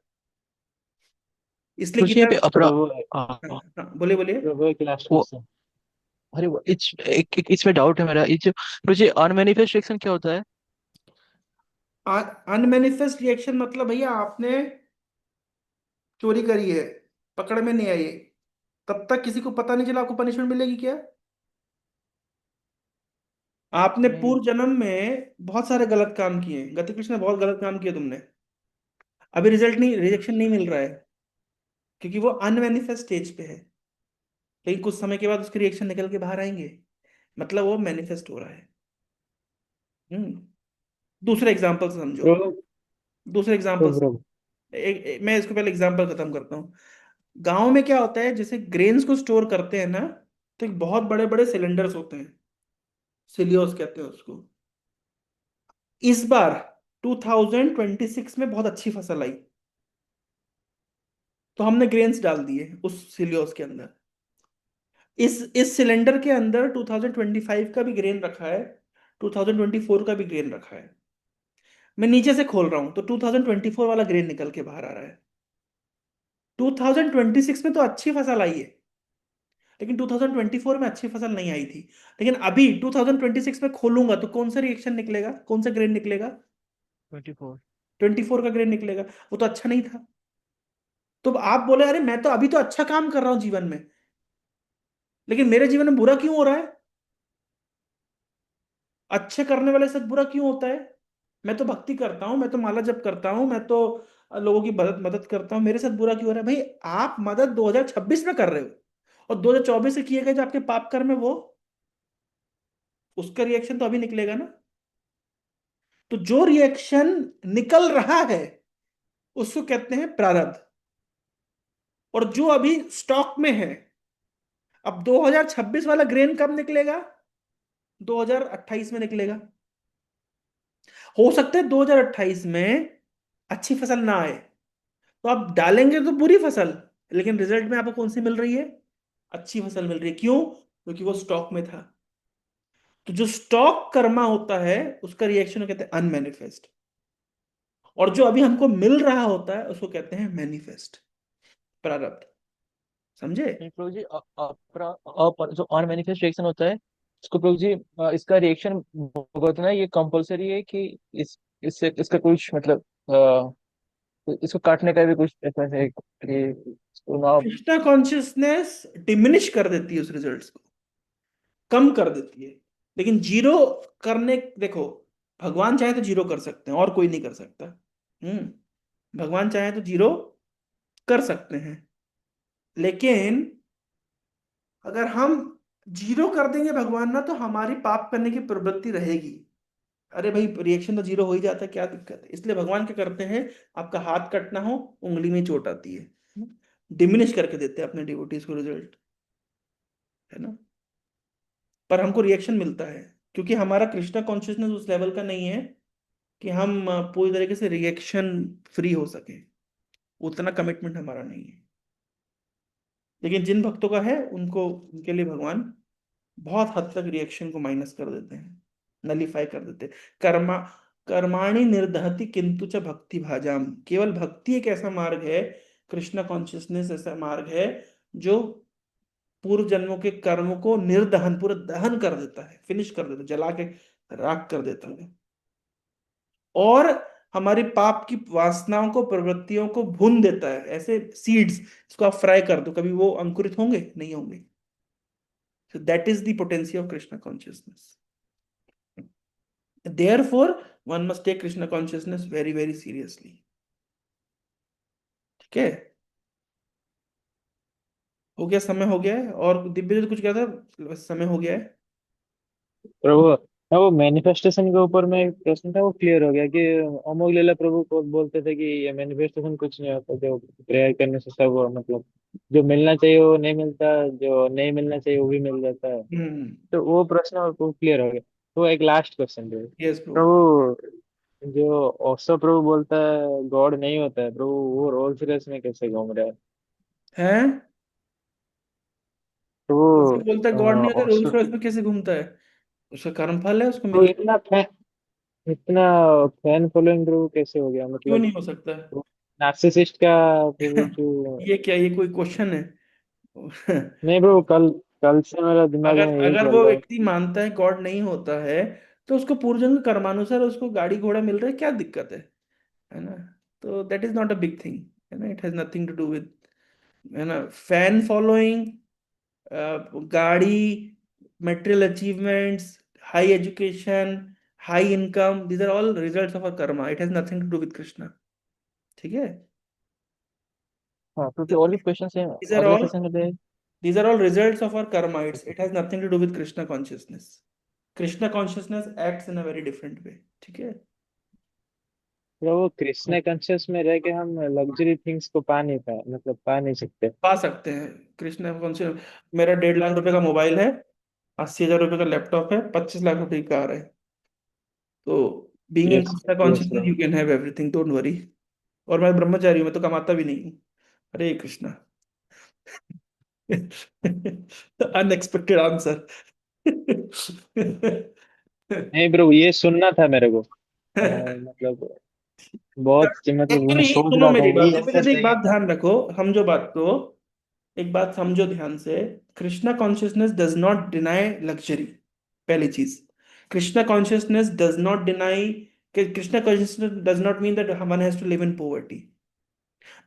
इसलिए मुझे यहाँ गीता, पे अपरा बोले बोलिए। वो अरे इसमें डाउट है मेरा, ये जो मुझे अनमैनिफेस्ट रिएक्शन क्या होता है? अनमेनिफेस्ट रिएक्शन मतलब भैया आपने चोरी करी है, पकड़ में नहीं आई, तब तक किसी को पता नहीं चला, आपको पनिशमेंट मिलेगी क्या? आपने नहीं। पूर्व जन्म में बहुत सारे गलत काम किए, गति कृष्ण ने बहुत गलत काम किए तुमने, अभी रिजल्ट नहीं, रिजेक्शन नहीं मिल रहा है क्योंकि वो अनमैनिफेस्ट स्टेज पे है। लेकिन कुछ समय के बाद उसके रिएक्शन निकल के बाहर आएंगे, मतलब वो मैनिफेस्ट हो रहा है। दूसरे एग्जाम्पल से समझो। प्रभु दूसरे एग्जाम्पल, प्रभु मैं इसको पहले एग्जाम्पल खत्म करता हूँ। गांव में क्या होता है, जैसे ग्रेन्स को स्टोर करते हैं ना, तो एक बहुत बड़े बड़े सिलेंडर्स होते हैं, सिलियोस कहते हैं उसको। इस बार 2026 में बहुत अच्छी फसल आई, तो हमने ग्रेन्स डाल दिए उस सिलियोस के अंदर। इस सिलेंडर के अंदर 2025 का भी ग्रेन रखा है, 2024 का भी ग्रेन रखा है। मैं नीचे से खोल रहा हूं तो 2024 वाला ग्रेन निकल के बाहर आ रहा है। 2026 में तो अच्छी फसल आई है, लेकिन 2024 में अच्छी फसल नहीं आई थी। लेकिन अभी 2026 में खोलूंगा तो कौन सा रिएक्शन निकलेगा, कौन सा ग्रेन निकलेगा? 24। 24 का ग्रेन निकलेगा। वो तो अच्छा नहीं था। तो आप बोले अरे मैं तो अभी तो अच्छा काम कर रहा हूं जीवन में, लेकिन मेरे जीवन में बुरा क्यों हो रहा है? अच्छे करने वाले से बुरा क्यों होता है? मैं तो भक्ति करता हूं, मैं तो माला जप करता हूं, मैं तो लोगों की मदद मदद करता हूं, मेरे साथ बुरा क्यों हो रहा है? भाई आप मदद 2026 में कर रहे हो, और 2024 से किए गए जो आपके पाप कर्म है वो, उसका रिएक्शन तो अभी निकलेगा ना। तो जो रिएक्शन निकल रहा है उसको कहते हैं प्रारब्ध। और जो अभी स्टॉक में है, अब 2026 वाला ग्रेन कब निकलेगा? 2028 में निकलेगा। हो सकता है 2028 में अच्छी फसल ना आए, तो आप डालेंगे तो बुरी फसल, लेकिन रिजल्ट में आपको कौन सी मिल रही है? अच्छी फसल मिल रही है। क्यों? क्योंकि वो स्टॉक में था। तो जो स्टॉक कर्मा होता है उसका रिएक्शन कहते हैं अनमैनिफेस्ट, और जो अभी हमको मिल रहा होता है उसको कहते हैं मैनिफेस्ट, प्रारब्ध। समझे? नहीं, प्रभु जी जो अनमैनिफेस्ट रिएक्शन होता है इसको प्रभु जी इसका रिएक्शन भुगतना ये कंपलसरी है कि इससे इसका कुछ मतलब इसको काटने का भी कुछ ऐसा है कि इसको ना? कृष्णा कॉन्शियसनेस डिमिनिश कर देती है उस रिजल्ट्स को, कम कर देती है। लेकिन जीरो करने, देखो भगवान चाहे तो जीरो कर सकते हैं, और कोई नहीं कर सकता। भगवान चाहे तो जीरो कर सकते हैं, लेकिन अगर हम जीरो कर देंगे भगवान ना, तो हमारी पाप करने की प्रवृत्ति रहेगी। अरे भाई रिएक्शन तो जीरो हो ही जाता है, क्या दिक्कत है? इसलिए भगवान क्या करते हैं, आपका हाथ कटना हो, उंगली में चोट आती है, डिमिनिश करके देते हैं अपने डिवोटीज को रिजल्ट, है ना। पर हमको रिएक्शन मिलता है क्योंकि हमारा कृष्णा कॉन्शियसनेस उस लेवल का नहीं है कि हम पूरी तरीके से रिएक्शन फ्री हो सके। उतना कमिटमेंट हमारा नहीं है। लेकिन जिन भक्तों का है उनको, उनके लिए भगवान बहुत हद तक रिएक्शन को माइनस कर देते हैं, नलीफाई कर देते हैं। कर्मा कर्माणि निर्दहति किंतु च भक्ति भाजाम। केवल भक्ति एक ऐसा मार्ग है, कृष्णा कॉन्शियसनेस ऐसा मार्ग है जो पूर्व जन्मों के कर्मों को निर्दहन, पूरा दहन कर देता है, फिनिश कर देता है, जला के राख कर देता है। और हमारी पाप की वासनाओं को, प्रवृत्तियों को भून देता है। ऐसे सीड्स, इसको आप फ्राई कर दो, कभी वो अंकुरित होंगे? नहीं होंगे। So that is the potency of Krishna consciousness. Therefore, one must take Krishna consciousness very very seriously. ठीक है, हो गया, समय हो गया है। और दिव्य कुछ क्या था? बस समय हो गया है। प्रभु, हाँ, वो मैनिफेस्टेशन के ऊपर में एक प्रश्न था, वो क्लियर हो गया कि अमोघ लीला प्रभु को बोलते थे कि ये मैनिफेस्टेशन कुछ नहीं होता, जो प्रेयर करने से सब मतलब जो मिलना चाहिए वो नहीं मिलता, जो नहीं मिलना चाहिए वो भी मिल जाता है। हम्म। तो वो प्रश्न वो क्लियर हो गया। तो एक last question Prabhu. Yes bro. Prabhu, जो ओसो प्रभु बोलता है गॉड नहीं होता है प्रभु, वो रोल्स रेस में कैसे घूम रहा है? है, तो उसको बोलता है गॉड नहीं होता, रोल्स ओसो रॉयस में कैसे घूमता है? उसका कर्मफल है, उसको तो मिल। इतना फैन फॉलोइंग प्रभु कैसे हो गया क्यों मतलब? नहीं हो सकता? नार्सिसिस्ट का प्रभु जो। ये क्या, ये कोई क्वेश्चन है? नहीं ब्रो, कल कल से मेरा दिमाग अगर में यही अगर चल वो रहा है। व्यक्ति मानता है गॉड नहीं होता है, तो उसको पूर्वजन्म के कर्मानुसार उसको गाड़ी घोड़ा मिल रहा है, क्या दिक्कत है ना? तो that is not a big thing, है ना? It has nothing to do with, है ना, फैन फॉलोइंग, गाड़ी, material achievements, high education, high income, these are all results of our karma. It has nothing to do with Krishna. ठीक है? हाँ, क्योंकि और भी क्वेश्चन है these are अगले all सेशन में। these are all results of our karma. It has nothing to do with Krishna consciousness. Krishna consciousness acts in a very different way. ठीक है? प्रभु, कृष्ण कॉन्शियस में रह के हम लग्जरी थिंग्स को पा नहीं पाए, मतलब पा नहीं सकते। पा सकते हैं कृष्ण कॉन्शियस। मेरा 1.5 लाख रुपए का मोबाइल है, 80,000 रुपए का लैपटॉप है, 25 लाख रुपए की कार है। तो being in yes, Krishna yes consciousness Prabhu. You can have everything, don't worry. और मैं ब्रह्मचारी हूँ, मैं तो कमाता भी नहीं हूँ। हरे कृष्णा। Unexpected answer. नहीं ब्रो, ये सुनना था मेरे को। मतलब बहुत मतलब मैं एक्चुअली सोच सुनो रहा था मेरी बात, यही आंसर एक चाहिए बात था। ध्यान रखो, समझो बात को, एक बात समझो ध्यान से। Krishna consciousness does not deny luxury, पहली चीज। Krishna consciousness does not deny, Krishna consciousness does not mean that one has to live in poverty,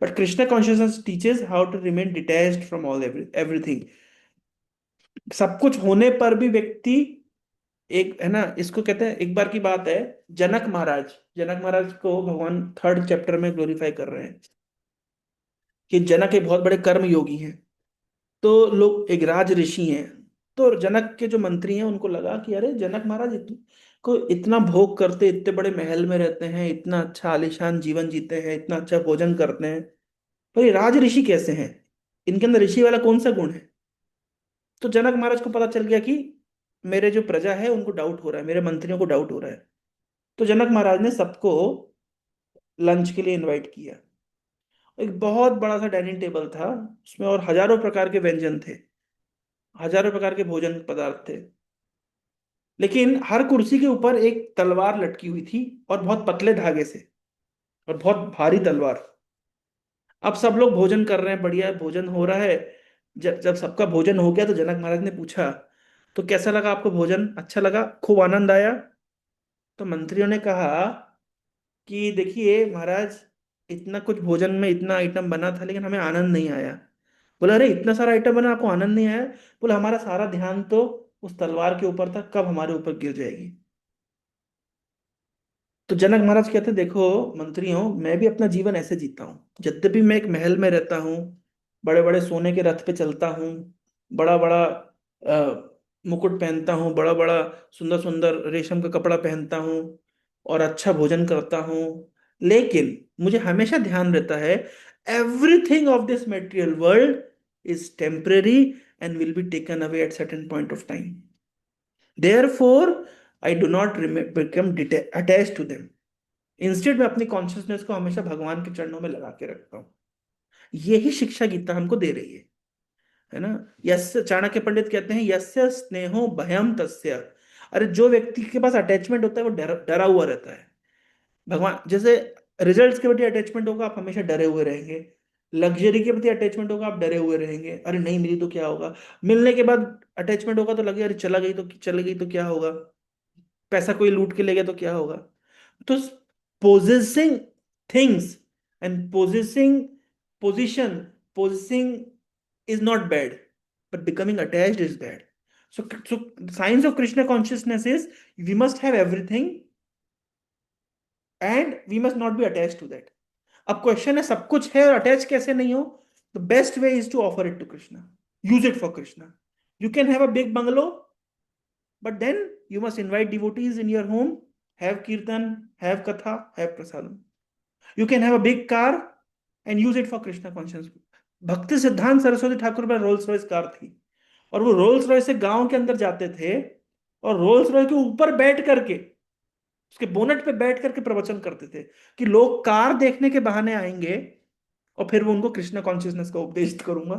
but Krishna consciousness teaches how to remain detached from all everything. सब कुछ होने पर भी व्यक्ति एक, है ना, इसको कहते हैं, एक बार की बात है, जनक महाराज को भगवान 3rd चैप्टर में ग्लोरीफाई कर रहे हैं कि जनक एक बहुत बड़े कर्म योगी हैं। तो लोग, एक राज ऋषि हैं, तो जनक के जो मंत्री हैं उनको लगा कि अरे जनक महाराज को इतना भोग करते, इतने बड़े महल में रहते हैं, इतना अच्छा आलीशान जीवन जीते हैं, इतना अच्छा भोजन करते हैं, पर ये राज ऋषि कैसे हैं? इनके अंदर ऋषि वाला कौन सा गुण है? तो जनक महाराज को पता चल गया कि मेरे जो प्रजा है उनको डाउट हो रहा है, मेरे मंत्रियों को डाउट हो रहा है। तो जनक महाराज ने सबको लंच के लिए इनवाइट किया। एक बहुत बड़ा सा डाइनिंग टेबल था, उसमें और हजारों प्रकार के व्यंजन थे, हजारों प्रकार के भोजन पदार्थ थे, लेकिन हर कुर्सी के ऊपर एक तलवार लटकी हुई थी, और बहुत पतले धागे से, और बहुत भारी तलवार। अब सब लोग भोजन कर रहे हैं, बढ़िया भोजन हो रहा है। जब जब सबका भोजन हो गया तो जनक महाराज ने पूछा, तो कैसा लगा आपको भोजन? अच्छा लगा, खूब आनंद आया? तो मंत्रियों ने कहा कि देखिए महाराज, इतना कुछ भोजन में इतना आइटम बना था, लेकिन हमें आनंद नहीं आया। बोला, अरे इतना सारा आइटम बना, आपको आनंद नहीं आया? बोला, हमारा सारा ध्यान तो उस तलवार के ऊपर था, कब हमारे ऊपर गिर जाएगी। तो जनक महाराज कहते, देखो मंत्रियों, मैं भी अपना जीवन ऐसे जीता हूँ। यद्यपि मैं एक महल में रहता हूँ, बड़े बड़े सोने के रथ पे चलता हूँ, बड़ा बड़ा मुकुट पहनता हूँ, बड़ा बड़ा सुंदर सुंदर रेशम का कपड़ा पहनता हूँ, और अच्छा भोजन करता हूँ, लेकिन मुझे हमेशा ध्यान रहता है, everything of this material world is temporary and will be taken away at certain point of time. Therefore I do not become attach to them. Instead में अपनी कॉन्शियसनेस को हमेशा भगवान के चरणों में लगा के रखता हूँ। यही शिक्षा गीता हमको दे रही है ना? यस्य, चाणक्य पंडित कहते हैं, यस्य स्नेहो भयम तस्य। अरे जो व्यक्ति के पास अटैचमेंट होता है वो डरा हुआ रहता है। भगवान जैसे, रिजल्ट्स के प्रति अटैचमेंट होगा, आप हमेशा डरे हुए रहेंगे। लग्जरी के प्रति अटैचमेंट होगा, आप डरे हुए रहेंगे, अरे नहीं मिली तो क्या होगा। मिलने के बाद अटैचमेंट होगा तो लगे, अरे चला गई तो क्या होगा। पैसा कोई लूट के ले गया तो क्या होगा। तो possessing things and possessing position, possessing is not bad, but becoming attached is bad. So science of Krishna consciousness is, we must have everything, and we must not be attach to that. अब क्वेश्चन है सब कुछ है और अटैच कैसे नहीं हो? The best way is to offer it to Krishna, use it for Krishna. You can have a big bungalow, but then you must invite devotees in your home, have kirtan, have katha, have prasadam. You can have a big car and use it for Krishna conscious। भक्ति सिद्धांत सरस्वती ठाकुर पर रोल्स रॉयस कार थी, और वो रोल्स रॉयस से गांव के अंदर जाते थे और रोल्स रॉयस के ऊपर बैठ करके, उसके बोनट पे बैठ करके प्रवचन करते थे कि लोग कार देखने के बहाने आएंगे और फिर वो उनको कृष्णा कॉन्शियसनेस का उपदेश करूंगा।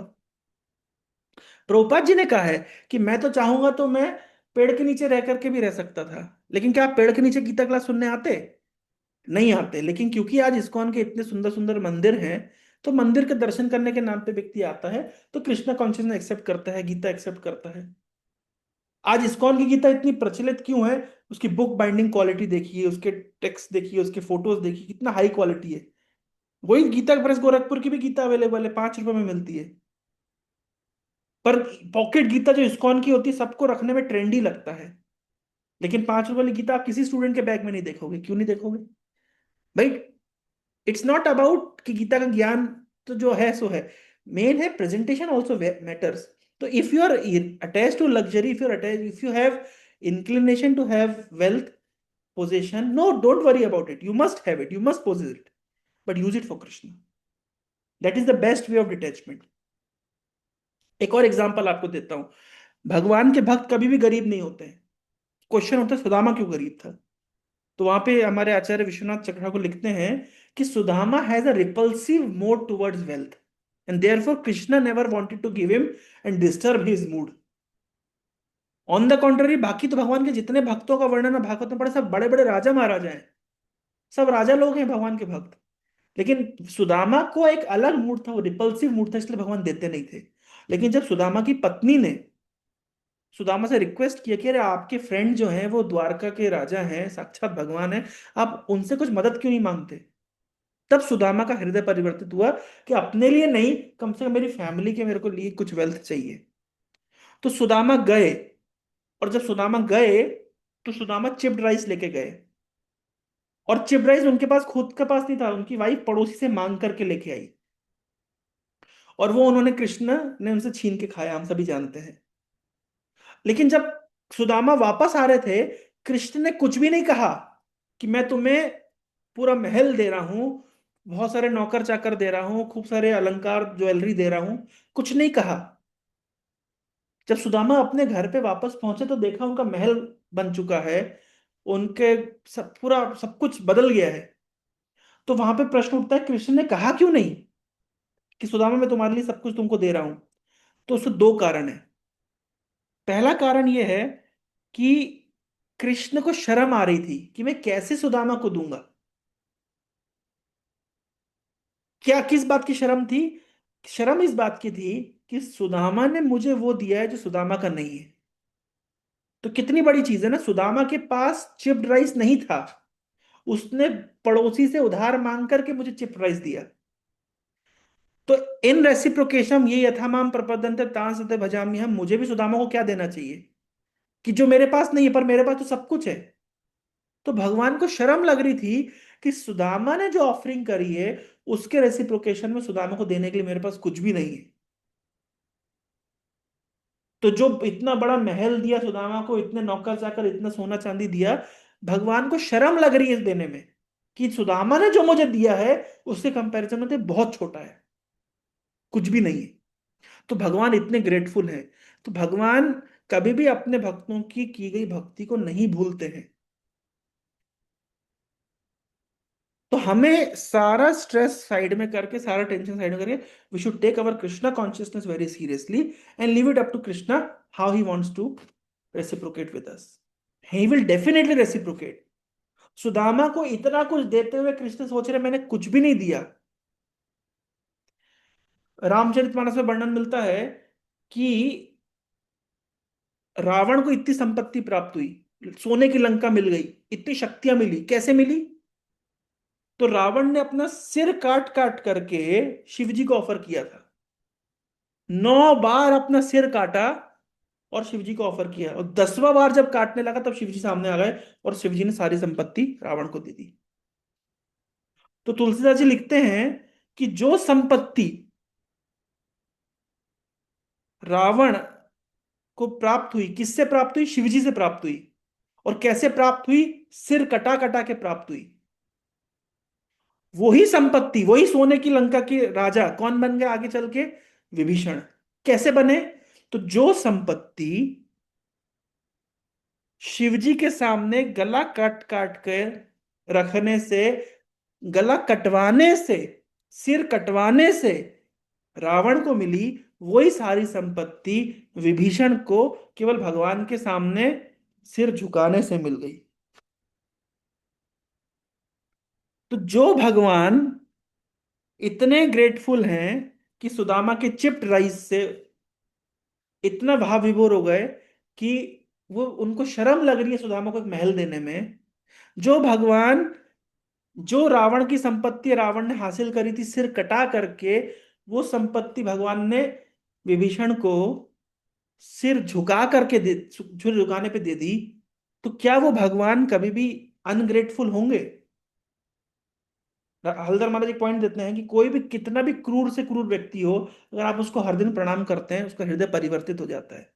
प्रभुपाद जी ने कहा है कि मैं तो चाहूंगा तो मैं पेड़ के नीचे रह करके भी रह सकता था, लेकिन क्या आप पेड़ के नीचे गीता क्लास सुनने आते? नहीं आते। लेकिन क्योंकि आज इस्कॉन के इतने सुंदर सुंदर मंदिर हैं, तो मंदिर के दर्शन करने के नाम पे व्यक्ति आता है, तो कृष्णा कॉन्शियसनेस एक्सेप्ट करता है, गीता एक्सेप्ट करता है। आज इस्कॉन की गीता इतनी प्रचलित क्यों है? उसकी बुक बाइंडिंग क्वालिटी देखिए, उसके टेक्स्ट देखिए, उसके फोटोज देखिए, कितना हाई क्वालिटी है। वही गीता प्रेस गोरखपुर की भी गीता अवेलेबल है, 5 रुपए में मिलती है। पर पॉकेट गीता जो इस्कॉन की होती है सबको रखने में ट्रेंडी लगता है, लेकिन 5 रुपए वाली गीता आप किसी स्टूडेंट के बैग में नहीं देखोगे। क्यों नहीं देखोगे भाई? इट्स नॉट अबाउट कि गीता का ज्ञान तो जो है सो है, मेन है प्रेजेंटेशन ऑल्सो मैटर्स। तो if you are attach to luxury, if you are attach, if you have inclination to have wealth, possession, no, don't worry about it. You must have it, you must possess it, but use it for Krishna. That is the best way of detachment. एक और एग्जांपल आपको देता हूं। भगवान के भक्त कभी भी गरीब नहीं होते हैं। क्वेश्चन होता है सुदामा क्यों गरीब था? तो वहां पे हमारे आचार्य विश्वनाथ चक्र को लिखते हैं कि Sudama has a repulsive mode towards wealth, and therefore Krishna never wanted to give him and disturb his mood. On the contrary, बाकी तो भगवान के जितने भक्तों का वर्णन है भागवत में पड़े, सब बड़े बड़े राजा महाराजा हैं, सब राजा लोग हैं भगवान के भक्त। लेकिन सुदामा को एक अलग मूड था, वो रिपल्सिव मूड था, इसलिए भगवान देते नहीं थे। लेकिन जब सुदामा की पत्नी ने सुदामा से रिक्वेस्ट किया कि अरे आपके फ्रेंड जो हैं वो द्वारका के राजा हैं, साक्षात भगवान है, आप उनसे कुछ मदद क्यों नहीं मांगते? तब सुदामा का हृदय परिवर्तित हुआ कि अपने लिए नहीं, कम से कम मेरी फैमिली के मेरे को लिए कुछ वेल्थ चाहिए। तो सुदामा गए, और जब सुदामा गए तो सुदामा चिप्ड राइस लेके गए, और चिप्ड राइस उनके पास खुद के पास नहीं था, उनकी वाइफ पड़ोसी से मांग करके लेके आई, और वो उन्होंने कृष्ण ने उनसे छीन के खाया, हम सभी जानते हैं। लेकिन जब सुदामा वापस आ रहे थे, कृष्ण ने कुछ भी नहीं कहा कि मैं तुम्हें पूरा महल दे रहा हूं, बहुत सारे नौकर चाकर दे रहा हूं, खूब सारे अलंकार ज्वेलरी दे रहा हूं, कुछ नहीं कहा। जब सुदामा अपने घर पे वापस पहुंचे तो देखा उनका महल बन चुका है, उनके सब पूरा सब कुछ बदल गया है। तो वहां पे प्रश्न उठता है कृष्ण ने कहा क्यों नहीं कि सुदामा मैं तुम्हारे लिए सब कुछ तुमको दे रहा हूं? तो उसके दो कारण है। पहला कारण यह है कि कृष्ण को शर्म आ रही थी कि मैं कैसे सुदामा को दूंगा। क्या किस बात की शर्म थी? शर्म इस बात की थी कि सुदामा ने मुझे वो दिया है जो सुदामा का नहीं है। तो कितनी बड़ी चीज है ना, सुदामा के पास चिप्ड राइस नहीं था, उसने पड़ोसी से उधार मांग करके मुझे चिप्ड राइस दिया। तो इन रेसिप्रोकेशम ये यथामाम प्रपद्यन्ते तां सते भजामि हम, मुझे भी सुदामा को क्या देना चाहिए कि जो मेरे पास नहीं है, पर मेरे पास तो सब कुछ है। तो भगवान को शर्म लग रही थी कि सुदामा ने जो ऑफरिंग करी है उसके रेसिप्रोकेशन में सुदामा को देने के लिए मेरे पास कुछ भी नहीं है। तो जो इतना बड़ा महल दिया सुदामा को, इतने नौकर चाकर, इतना सोना चांदी दिया, भगवान को शर्म लग रही है इस देने में कि सुदामा ने जो मुझे दिया है उसके कंपैरिजन में तो बहुत छोटा है, कुछ भी नहीं है। तो भगवान इतने ग्रेटफुल हैं। तो भगवान कभी भी अपने भक्तों की गई भक्ति को नहीं भूलते हैं। तो हमें सारा स्ट्रेस साइड में करके, सारा टेंशन साइड में करके, we should take our Krishna consciousness very seriously and leave it up to Krishna how he wants to reciprocate with us. He will definitely reciprocate. Sudama को इतना कुछ देते हुए कृष्ण सोच रहे मैंने कुछ भी नहीं दिया। रामचरितमानस में वर्णन मिलता है कि रावण को इतनी संपत्ति प्राप्त हुई, सोने की लंका मिल गई, इतनी शक्तियां मिली, कैसे मिली? तो रावण ने अपना सिर काट काट करके शिव जी को ऑफर किया था। 9 बार अपना सिर काटा और शिव जी को ऑफर किया, और 10वां बार जब काटने लगा तब शिव जी सामने आ गए और शिव जी ने सारी संपत्ति रावण को दे दी। तो तुलसीदास जी लिखते हैं कि जो संपत्ति रावण को प्राप्त हुई, किससे प्राप्त हुई? शिवजी से प्राप्त हुई। और कैसे प्राप्त हुई? सिर कटा कटा के प्राप्त हुई। वही संपत्ति, वही सोने की लंका के राजा कौन बन गए आगे चल के? विभीषण। कैसे बने? तो जो संपत्ति शिवजी के सामने गला काट काट कर रखने से, गला कटवाने से, सिर कटवाने से रावण को मिली, वही सारी संपत्ति विभीषण को केवल भगवान के सामने सिर झुकाने से मिल गई। तो जो भगवान इतने ग्रेटफुल हैं कि सुदामा के चिप्ड राइस से इतना भाव विभोर हो गए कि वो उनको शर्म लग रही है सुदामा को एक महल देने में। जो भगवान, जो रावण की संपत्ति रावण ने हासिल करी थी सिर कटा करके, वो संपत्ति भगवान ने विभीषण को सिर झुका करके दे, सिर झुकाने पे दे दी। तो क्या वो भगवान कभी भी अनग्रेटफुल होंगे? हल्दर महाराज एक पॉइंट देते हैं कि कोई भी कितना भी क्रूर से क्रूर व्यक्ति हो, अगर आप उसको हर दिन प्रणाम करते हैं, उसका हृदय परिवर्तित हो जाता है।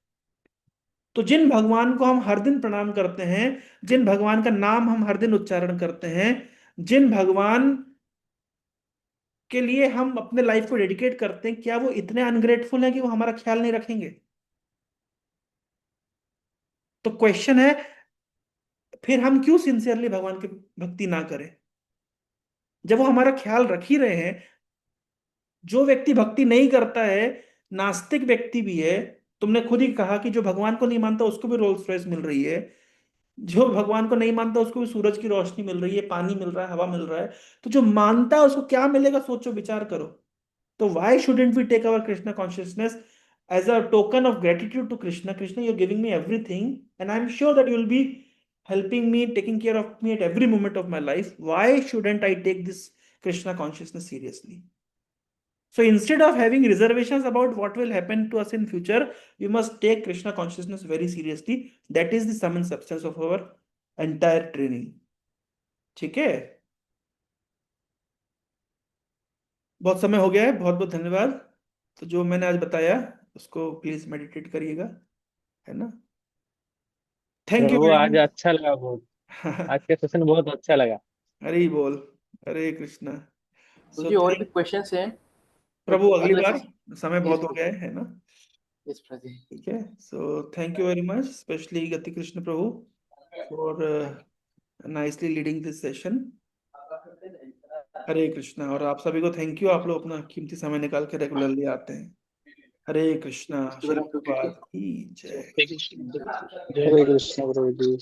तो जिन भगवान को हम हर दिन प्रणाम करते हैं, जिन भगवान का नाम हम हर दिन उच्चारण करते हैं, जिन भगवान के लिए हम अपने लाइफ को डेडिकेट करते हैं, क्या वो इतने अनग्रेटफुल हैं कि वो हमारा ख्याल नहीं रखेंगे? तो क्वेश्चन है, फिर हम क्यों सिंसियरली भगवान की भक्ति ना करें जब वो हमारा ख्याल रख ही रहे हैं? जो व्यक्ति भक्ति नहीं करता है, नास्तिक व्यक्ति भी है। तुमने खुद ही कहा कि जो भगवान को नहीं मानता उसको भी रोल्स रॉयस मिल रही है, जो भगवान को नहीं मानता उसको भी सूरज की रोशनी मिल रही है, पानी मिल रहा है, हवा मिल रहा है। तो जो मानता है उसको क्या मिलेगा? सोचो, विचार करो। तो why shouldn't we take our Krishna consciousness as a token of gratitude to Krishna? Krishna, you are giving me everything and I am sure that you will be helping me, taking care of me at every moment of my life. Why shouldn't I take this Krishna consciousness seriously? So instead of having reservations about what will happen to us in future, we must take Krishna consciousness very seriously. That is the sum and substance of our entire training. ठीक है? बहुत समय हो गया है, बहुत बहुत धन्यवाद। तो जो मैंने आज बताया उसको प्लीज मेडिटेट करिएगा, है ना? थैंक यू प्रभु वेरी आज अच्छा लगा बहुत, मच। आज का सेशन बहुत अच्छा लगा। हरि बोल, हरे कृष्णा। सो मुझे और भी क्वेश्चंस हैं बट प्रभु अगली बार, अदरवाइज समय बहुत यस हो गया है ना? यस प्रभु। ठीक है। So thank you very much, specially Gati Krishna Prabhu, for nicely leading this session. Hare Krishna. और आप सभी को थैंक यू, आप लोग अपना कीमती समय निकाल के रेगुलरली आते हैं। हरे कृष्णा। श्री प्रभु प्रभुपाद की जय। हरे कृष्ण प्रभु जी।